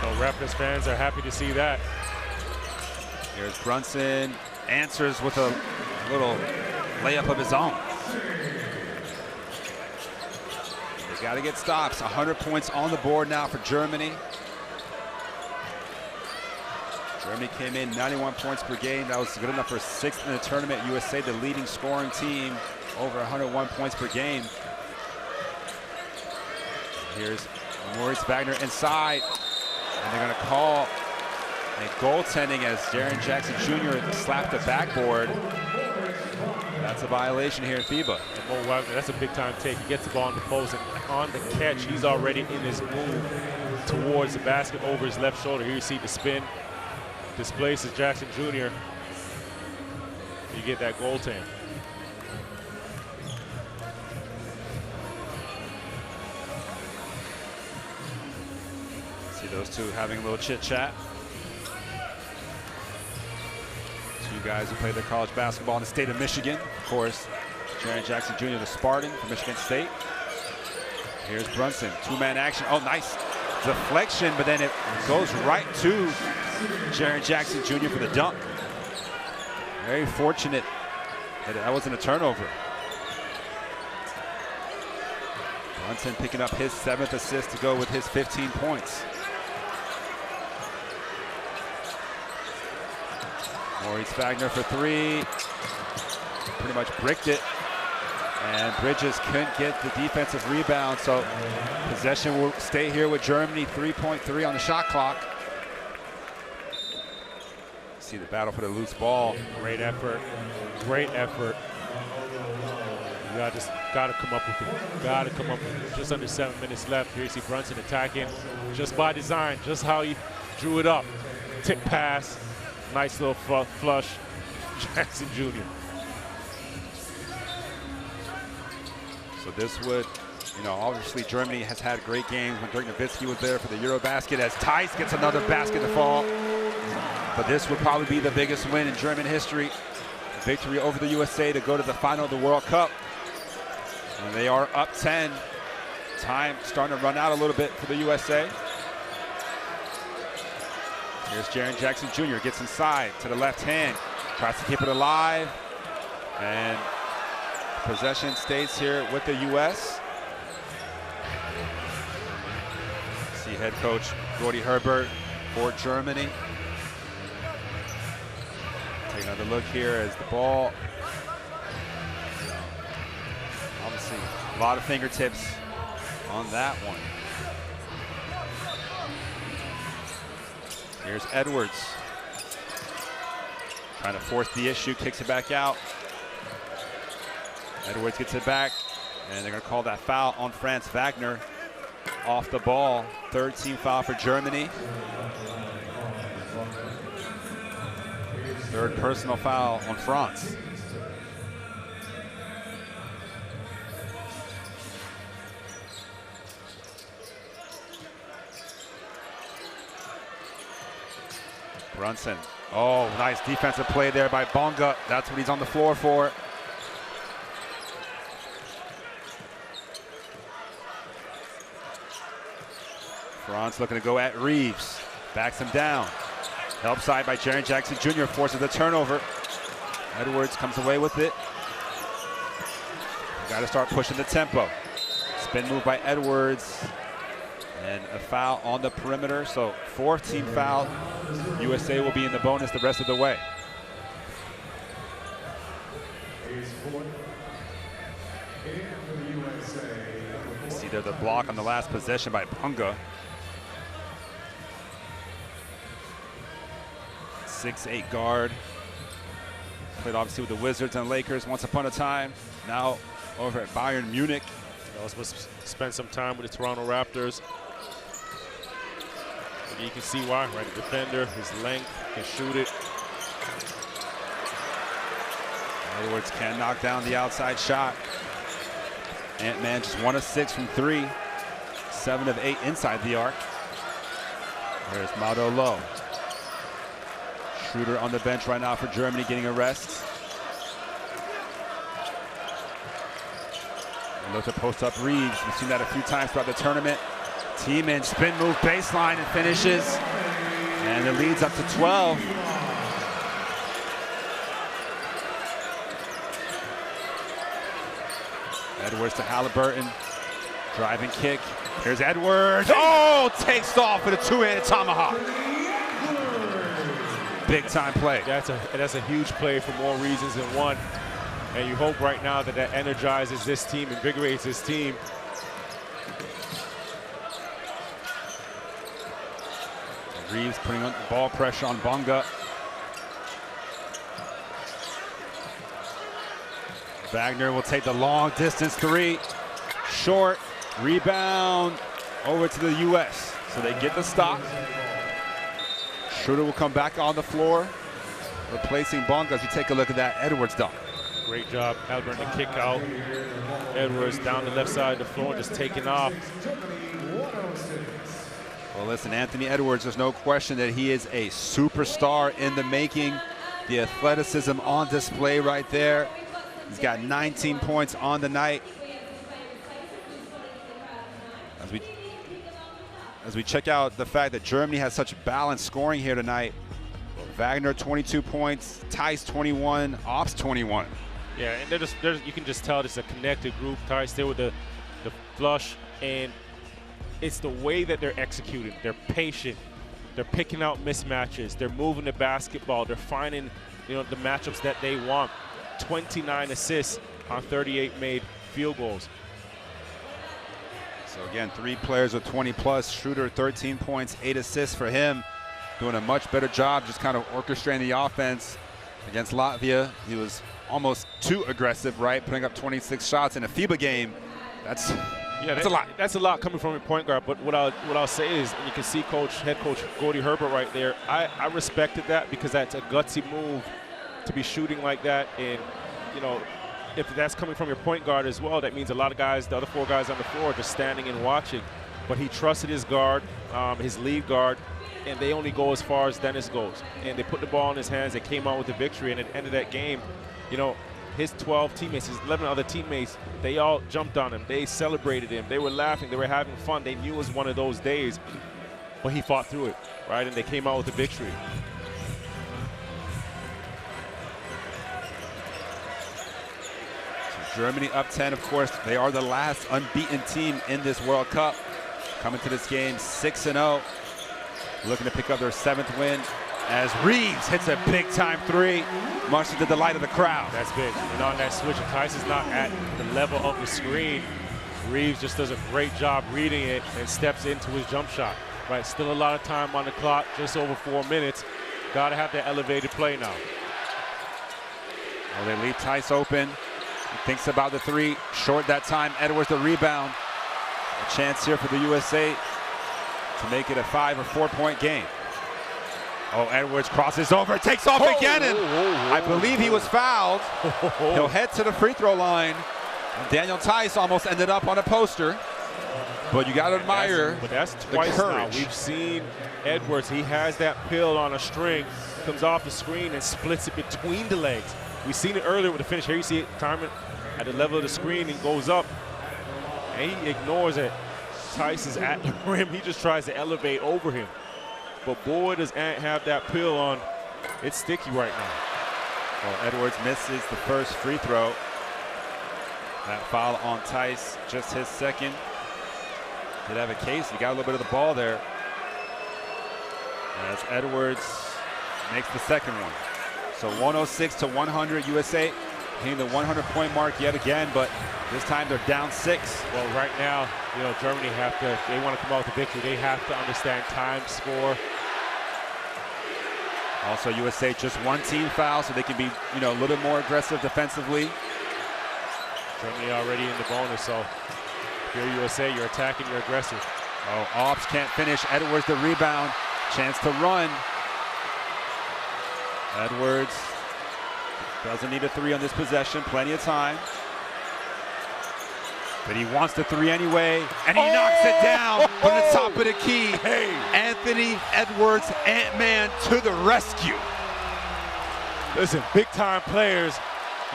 So Raptors fans are happy to see that. Here's Brunson, answers with a little layup of his own. They got to get stops. 100 points on the board now for Germany. Germany came in 91 points per game. That was good enough for 6th in the tournament. USA, the leading scoring team, over 101 points per game. Here's Maurice Wagner inside, and they're going to call a goaltending as Jaren Jackson Jr. slapped the backboard. That's a violation here in FIBA. And Mo Wagner, that's a big-time take. He gets the ball in the post, and on the catch, he's already in his move towards the basket over his left shoulder. Here you see the spin. Displaces Jackson Jr. You get that goaltend. See those two having a little chit-chat. Two guys who played their college basketball in the state of Michigan. Of course, Jaren Jackson Jr., the Spartan from Michigan State. Here's Brunson, 2-man action. Oh, nice deflection, but then it goes right to Jaren Jackson Jr. for the dunk. Very fortunate that that wasn't a turnover. Brunson picking up his 7th assist to go with his 15 points. Maurice Wagner for 3. Pretty much bricked it. And Bridges couldn't get the defensive rebound, so possession will stay here with Germany. 3.3 on the shot clock. See the battle for the loose ball. Great effort. Great effort. You just got to come up with it. Got to come up with it. Just under 7 minutes left. Here you see Brunson attacking just by design, just how he drew it up. Tip pass. Nice little flush. Jackson Jr. So this would, you know, obviously Germany has had great games when Dirk Nowitzki was there for the Eurobasket, as Tice gets another basket to fall. But this would probably be the biggest win in German history. A victory over the USA to go to the final of the World Cup. And they are up 10. Time starting to run out a little bit for the USA. Here's Jaren Jackson Jr. gets inside to the left hand. Tries to keep it alive. And possession stays here with the U.S. See head coach Gordy Herbert for Germany. Take another look here as the ball, obviously a lot of fingertips on that one. Here's Edwards. Trying to force the issue, kicks it back out. Edwards gets it back, and they're going to call that foul on Franz Wagner off the ball. 3rd team foul for Germany. 3rd personal foul on France. Brunson. Oh, nice defensive play there by Bonga. That's what he's on the floor for. Franz looking to go at Reeves. Backs him down. Help side by Jaren Jackson Jr. forces the turnover. Edwards comes away with it. Got to start pushing the tempo. Spin move by Edwards. And a foul on the perimeter. So 4th team foul. USA will be in the bonus the rest of the way. See there the block on the last possession by Bunga. 6'8" guard. Played obviously with the Wizards and Lakers once upon a time. Now over at Bayern Munich. Also spent some time with the Toronto Raptors. You can see why, right? The defender, his length, can shoot it. Edwards can knock down the outside shot. Ant-Man just 1 of 6 from 3. 7 of 8 inside the arc. There's Mado Low. Schroeder on the bench right now for Germany, getting a rest. And look to post up Reeves. We've seen that a few times throughout the tournament. Team-in, spin move, baseline, and finishes. And it leads up to 12. Edwards to Halliburton. Driving kick. Here's Edwards. Oh, takes off with a two-handed tomahawk. Big time play. That's a huge play for more reasons than one. And you hope right now that that energizes this team, invigorates this team. Reeves putting on ball pressure on Bunga. Wagner will take the long distance 3. Short, rebound, over to the US. So they get the stop. Schroeder will come back on the floor, replacing Bunga. As you take a look at that Edwards dunk. Great job, Halliburton to kick out. Edwards down the left side of the floor, just taking off. Well, listen, Anthony Edwards, there's no question that he is a superstar in the making. The athleticism on display right there. He's got 19 points on the night. As we check out the fact that Germany has such balanced scoring here tonight. Wagner 22 points, Theis 21, Ops 21. Yeah, and you can just tell this is a connected group. Theis there with the flush, and it's the way that they're executing. They're patient. They're picking out mismatches. They're moving the basketball. They're finding, the matchups that they want. 29 assists on 38 made field goals. So again, 3 players with 20 plus. Schroeder 13 points, 8 assists for him. Doing a much better job just kind of orchestrating the offense. Against Latvia, he was almost too aggressive, right? Putting up 26 shots in a FIBA game. That's a lot. That's a lot coming from a point guard. But what I'll say is, and you can see head coach Gordy Herbert right there, I respected that because that's a gutsy move to be shooting like that. And, if that's coming from your point guard as well, that means a lot of guys, the other 4 guys on the floor, are just standing and watching. But he trusted his guard, his lead guard, and they only go as far as Dennis goes. And they put the ball in his hands. They came out with the victory. And at the end of that game, his 12 teammates, his 11 other teammates, they all jumped on him. They celebrated him. They were laughing. They were having fun. They knew it was one of those days. But he fought through it, right? And they came out with the victory. Germany up 10, of course. They are the last unbeaten team in this World Cup. Coming to this game 6-0. Looking to pick up their 7th win as Reeves hits a big-time 3, much to the delight of the crowd. That's big. And on that switch, Theis is not at the level of the screen. Reeves just does a great job reading it and steps into his jump shot. Right, still a lot of time on the clock, just over 4 minutes. Got to have that elevated play now. Well, they leave Theis open. He thinks about the 3, short that time. Edwards the rebound. A chance here for the USA to make it a 5 or 4 point game. Oh, Edwards crosses over, takes off again, and I believe he was fouled. He'll head to the free throw line. Daniel Theis almost ended up on a poster. But you got to admire that's twice now. We've seen Edwards, he has that pill on a string, comes off the screen and splits it between the legs. We've seen it earlier with the finish. Here you see it, timing at the level of the screen and goes up. And he ignores it. Tice is at the rim. He just tries to elevate over him. But boy, does Ant have that pill on. It's sticky right now. Well, Edwards misses the first free throw. That foul on Tice, just his second. Did have a case. He got a little bit of the ball there. As Edwards makes the second one. So 106 to 100, USA hitting the 100-point mark yet again, but this time they're down 6. Well, right now, you know, Germany they want to come out with a victory. They have to understand time, score. Also, USA just one team foul, so they can be, you know, a little bit more aggressive defensively. Germany already in the bonus, so if you're USA, you're attacking, you're aggressive. Oh, Ops can't finish. Edwards the rebound. Chance to run. Edwards doesn't need a 3 on this possession. Plenty of time. But he wants the 3 anyway, and he knocks it down from the top of the key. Hey. Anthony Edwards, Ant-Man to the rescue. Listen, big-time players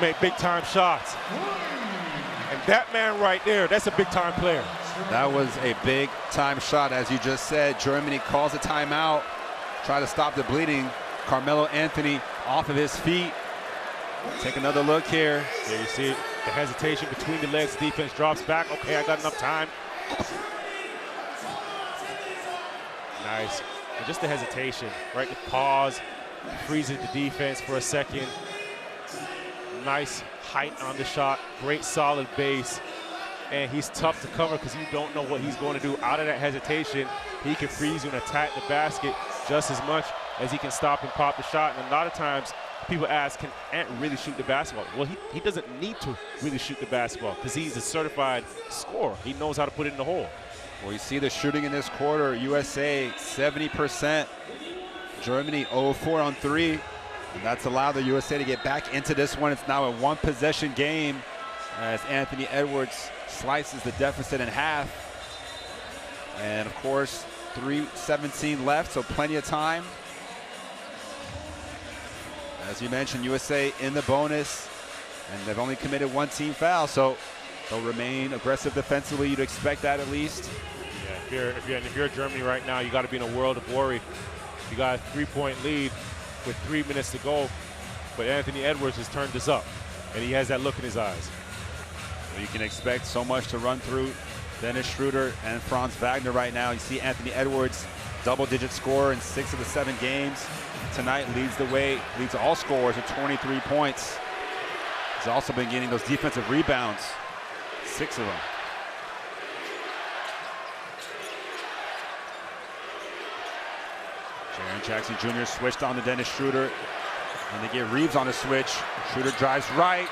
make big-time shots. And that man right there, that's a big-time player. That was a big-time shot, as you just said. Germany calls a timeout, try to stop the bleeding. Carmelo Anthony off of his feet. Take another look here. There you see it. The hesitation between the legs. Defense drops back. Okay, I got enough time. Nice. And just the hesitation, right? The pause, freezes the defense for a second. Nice height on the shot. Great solid base. And he's tough to cover because you don't know what he's going to do. Out of that hesitation, he can freeze you and attack the basket just as much as he can stop and pop the shot. And a lot of times, people ask, can Ant really shoot the basketball? Well, he doesn't need to really shoot the basketball because he's a certified scorer. He knows how to put it in the hole. Well, you see the shooting in this quarter. USA 70%. Germany 0-4 on 3. And that's allowed the USA to get back into this one. It's now a one-possession game as Anthony Edwards slices the deficit in half. And, of course, 3:17 left, so plenty of time. As you mentioned, USA in the bonus, and they've only committed one team foul, so they'll remain aggressive defensively. You'd expect that at least. Yeah, if you're Germany right now, you got to be in a world of worry. You got a 3-point lead with 3 minutes to go, but Anthony Edwards has turned this up, and he has that look in his eyes. Well, you can expect so much to run through Dennis Schroeder and Franz Wagner right now. You see Anthony Edwards, double-digit scorer in 6 of the 7 games. Tonight leads the way, leads all scorers with 23 points. He's also been getting those defensive rebounds, 6 of them. Jaren Jackson Jr. switched on to Dennis Schroeder, and they get Reeves on the switch. Schroeder drives right.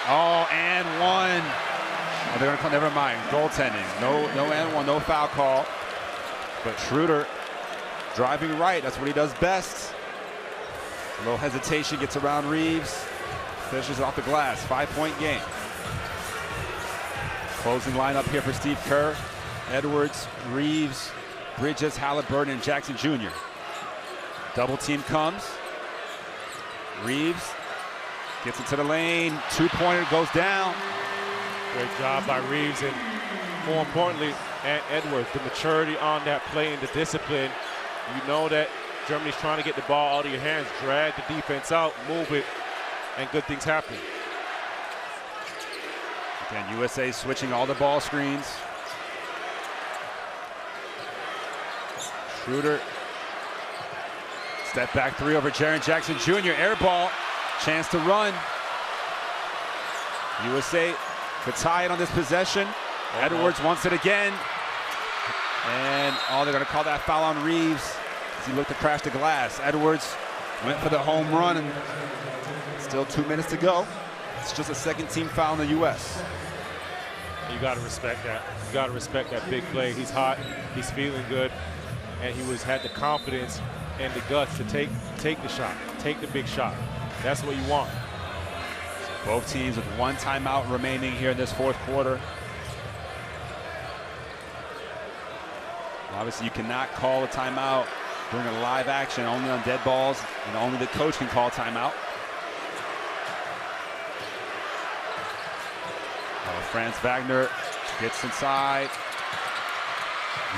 Oh, and one. Oh, they're gonna call, never mind, goaltending. No and one, no foul call. But Schroeder driving right, that's what he does best. A little hesitation, gets around Reeves, finishes off the glass. 5-point game. Closing lineup here for Steve Kerr. Edwards, Reeves, Bridges, Halliburton, and Jackson Jr. Double team comes. Reeves gets into the lane. 2-pointer goes down. Great job by Reeves, and more importantly, Ant Edwards, the maturity on that play and the discipline. You know that Germany's trying to get the ball out of your hands, drag the defense out, move it, and good things happen. Again, USA switching all the ball screens. Schroeder, step back 3 over Jaren Jackson Jr. Air ball, chance to run. USA could tie it on this possession. Edwards wants it again. And they're going to call that foul on Reeves as he looked to crash the glass. Edwards went for the home run, and still 2 minutes to go. It's just a second team foul in the U.S. You got to respect that. You got to respect that big play. He's hot, he's feeling good, and he had the confidence and the guts to take the shot, take the big shot. That's what you want. Both teams with one timeout remaining here in this fourth quarter. Obviously, you cannot call a timeout during a live action, only on dead balls, and only the coach can call timeout. Franz Wagner gets inside.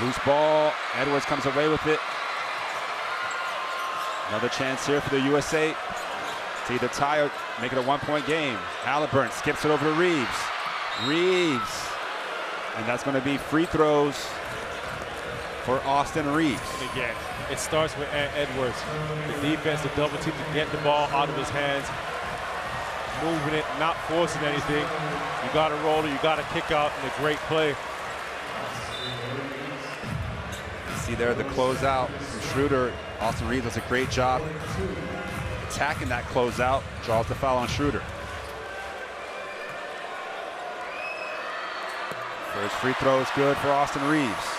Loose ball. Edwards comes away with it. Another chance here for the USA to either tie or make it a one-point game. Halliburton skips it over to Reeves. Reeves. And that's going to be free throws for Austin Reeves. And again, it starts with Edwards. The defense, the double team to get the ball out of his hands, moving it, not forcing anything. You got to roll it, you got to kick out, and a great play. You see there the closeout from Schroeder. Austin Reeves does a great job attacking that closeout. Draws the foul on Schroeder. First free throw is good for Austin Reeves.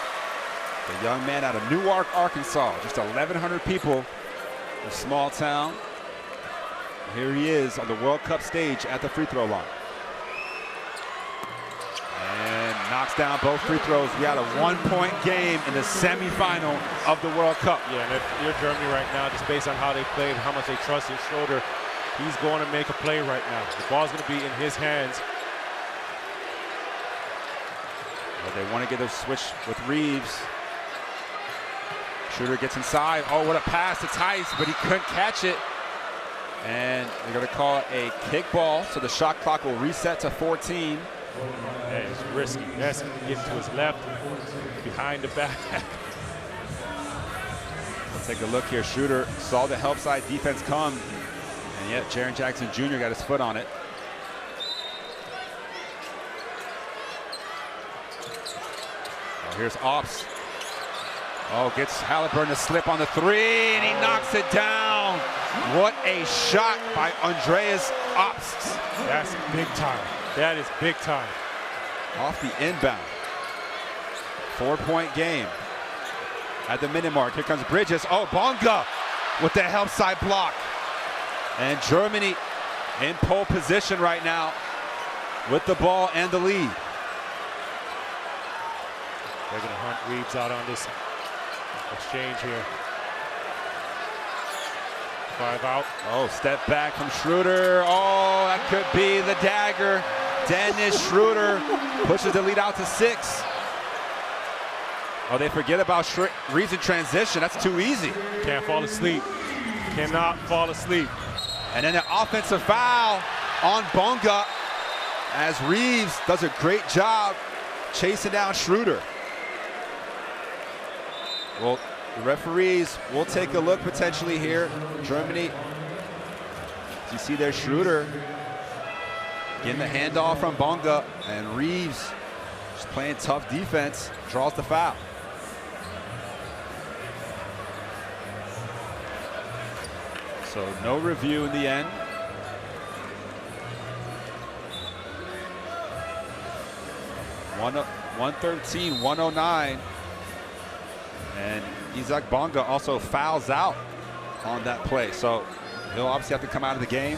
The young man out of Newark, Arkansas. Just 1,100 people in a small town. Here he is on the World Cup stage at the free throw line. And knocks down both free throws. We had a one-point game in the semifinal of the World Cup. Yeah, and if you're Germany right now, just based on how they played, how much they trust in Schroeder, he's going to make a play right now. The ball's going to be in his hands. Well, they want to get a switch with Reeves. Schroeder gets inside. Oh, what a pass to Tice, but he couldn't catch it. And they're going to call it a kick ball, so the shot clock will reset to 14. That is risky. That's getting to his left, behind the back. Let's take a look here. Schroeder saw the help side defense come, and yet Jaren Jackson Jr. got his foot on it. Oh, here's Ops. Oh, gets Halliburton to slip on the three, and he knocks it down. What a shot by Andreas Ops. That's big time. That is big time. Off the inbound. 4-point game. At the minute mark, here comes Bridges. Oh, Bonga with the help side block. And Germany in pole position right now with the ball and the lead. They're going to hunt Reeves out on this exchange here. 5 out. Oh, step back from Schroeder. Oh, that could be the dagger. Dennis Schroeder pushes the lead out to 6. Oh, they forget about Reeves in transition. That's too easy. Can't fall asleep. Cannot fall asleep. And then an offensive foul on Bonga as Reeves does a great job chasing down Schroeder. Well, the referees will take a look potentially here. Germany, as you see there, Schroeder getting the handoff from Bonga, and Reeves just playing tough defense, draws the foul. So no review in the end. One 113-109. And Isaac Bonga also fouls out on that play. So he'll obviously have to come out of the game.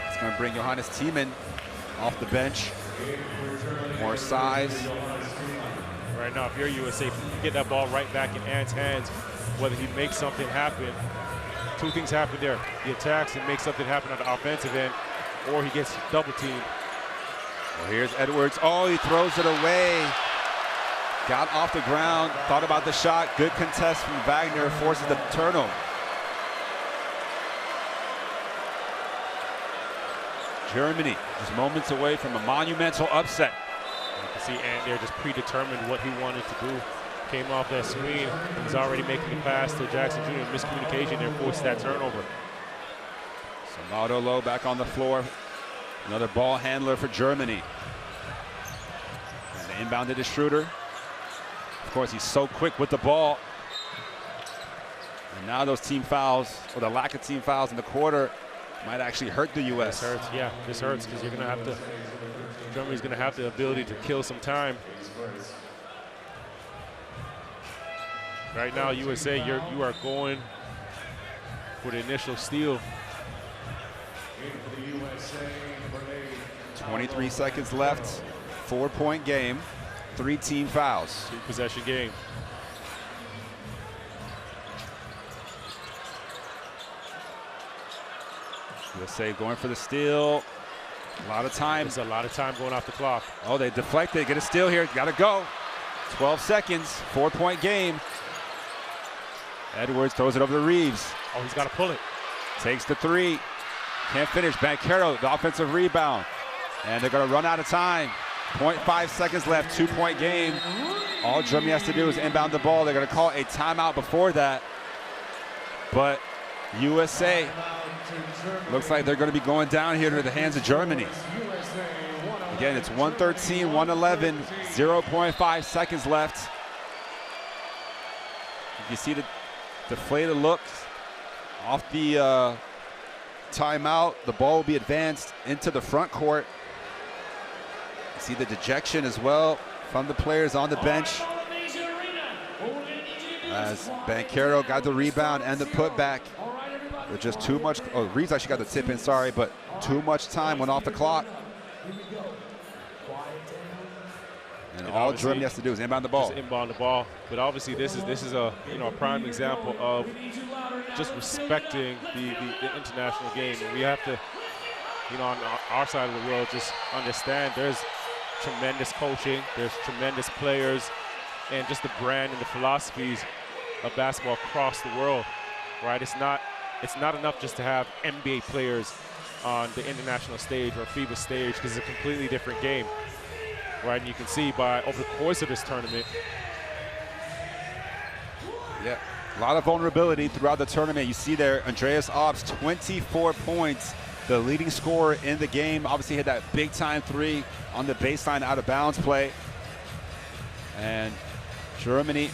It's going to bring Johannes Thiemann off the bench. More size. Right now, if you're USA, if you get that ball right back in Ant's hands, whether he makes something happen, two things happen there. He attacks and makes something happen on the offensive end, or he gets double teamed. Well, here's Edwards. Oh, he throws it away. Got off the ground, thought about the shot. Good contest from Wagner, forces the turnover. Germany just moments away from a monumental upset. You can see Ant there just predetermined what he wanted to do. Came off that screen. He's already making the pass to Jackson Jr. Miscommunication there forced that turnover. So Mauro Low back on the floor. Another ball handler for Germany. And they inbounded to Schroeder. Of course, he's so quick with the ball. And now those team fouls, or the lack of team fouls in the quarter, might actually hurt the U.S. This hurts, yeah, this hurts because you're going to have to, Germany's going to have the ability to kill some time. Right now, USA, you are going for the initial steal. 23 seconds left, 4-point game, 3 team fouls. 2-possession game. USA going for the steal. A lot of time. There's a lot of time going off the clock. Oh, they deflected. Get a steal here. Got to go. 12 seconds. 4-point game. Edwards throws it over to Reeves. Oh, he's got to pull it. Takes the three. Can't finish. Banchero, the offensive rebound. And they're going to run out of time. 0.5 seconds left. 2-point game. All Germany has to do is inbound the ball. They're going to call a timeout before that. But USA looks like they're going to be going down here to the hands of Germany. Again, it's 113, 111, 0.5 seconds left. You see the deflated looks off the timeout. The ball will be advanced into the front court. You see the dejection as well from the players on the bench. As Banchero got the rebound and the putback with just too much. Oh, Reeves actually got the tip in, sorry, but too much time went off the clock. And all Germany has to do is inbound the ball. Just inbound the ball. But obviously, this is a a prime example of just respecting the international game. And we have to, on our side of the world, just understand there's tremendous coaching, there's tremendous players, and just the brand and the philosophies of basketball across the world, right? It's not enough just to have NBA players on the international stage or FIBA stage, because it's a completely different game, right? And you can see over the course of this tournament. Yeah, a lot of vulnerability throughout the tournament. You see there, Andreas Obst, 24 points, the leading scorer in the game. Obviously hit that big-time three on the baseline out-of-bounds play. And Germany.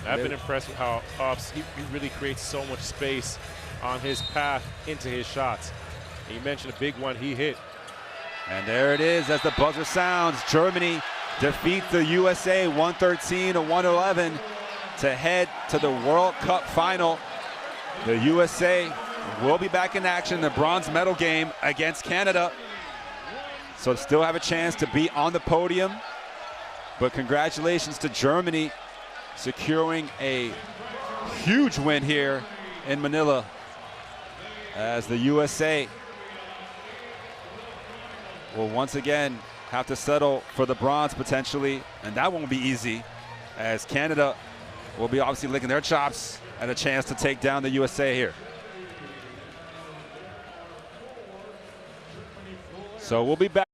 I've been impressed with how Obst, he really creates so much space on his path into his shots. And you mentioned a big one he hit. And there it is as the buzzer sounds. Germany defeats the USA 113-111 to head to the World Cup final. The USA will be back in action in the bronze medal game against Canada. So still have a chance to be on the podium. But congratulations to Germany securing a huge win here in Manila, as the USA will once again have to settle for the bronze potentially, and that won't be easy, as Canada will be obviously licking their chops at a chance to take down the USA here. So we'll be back.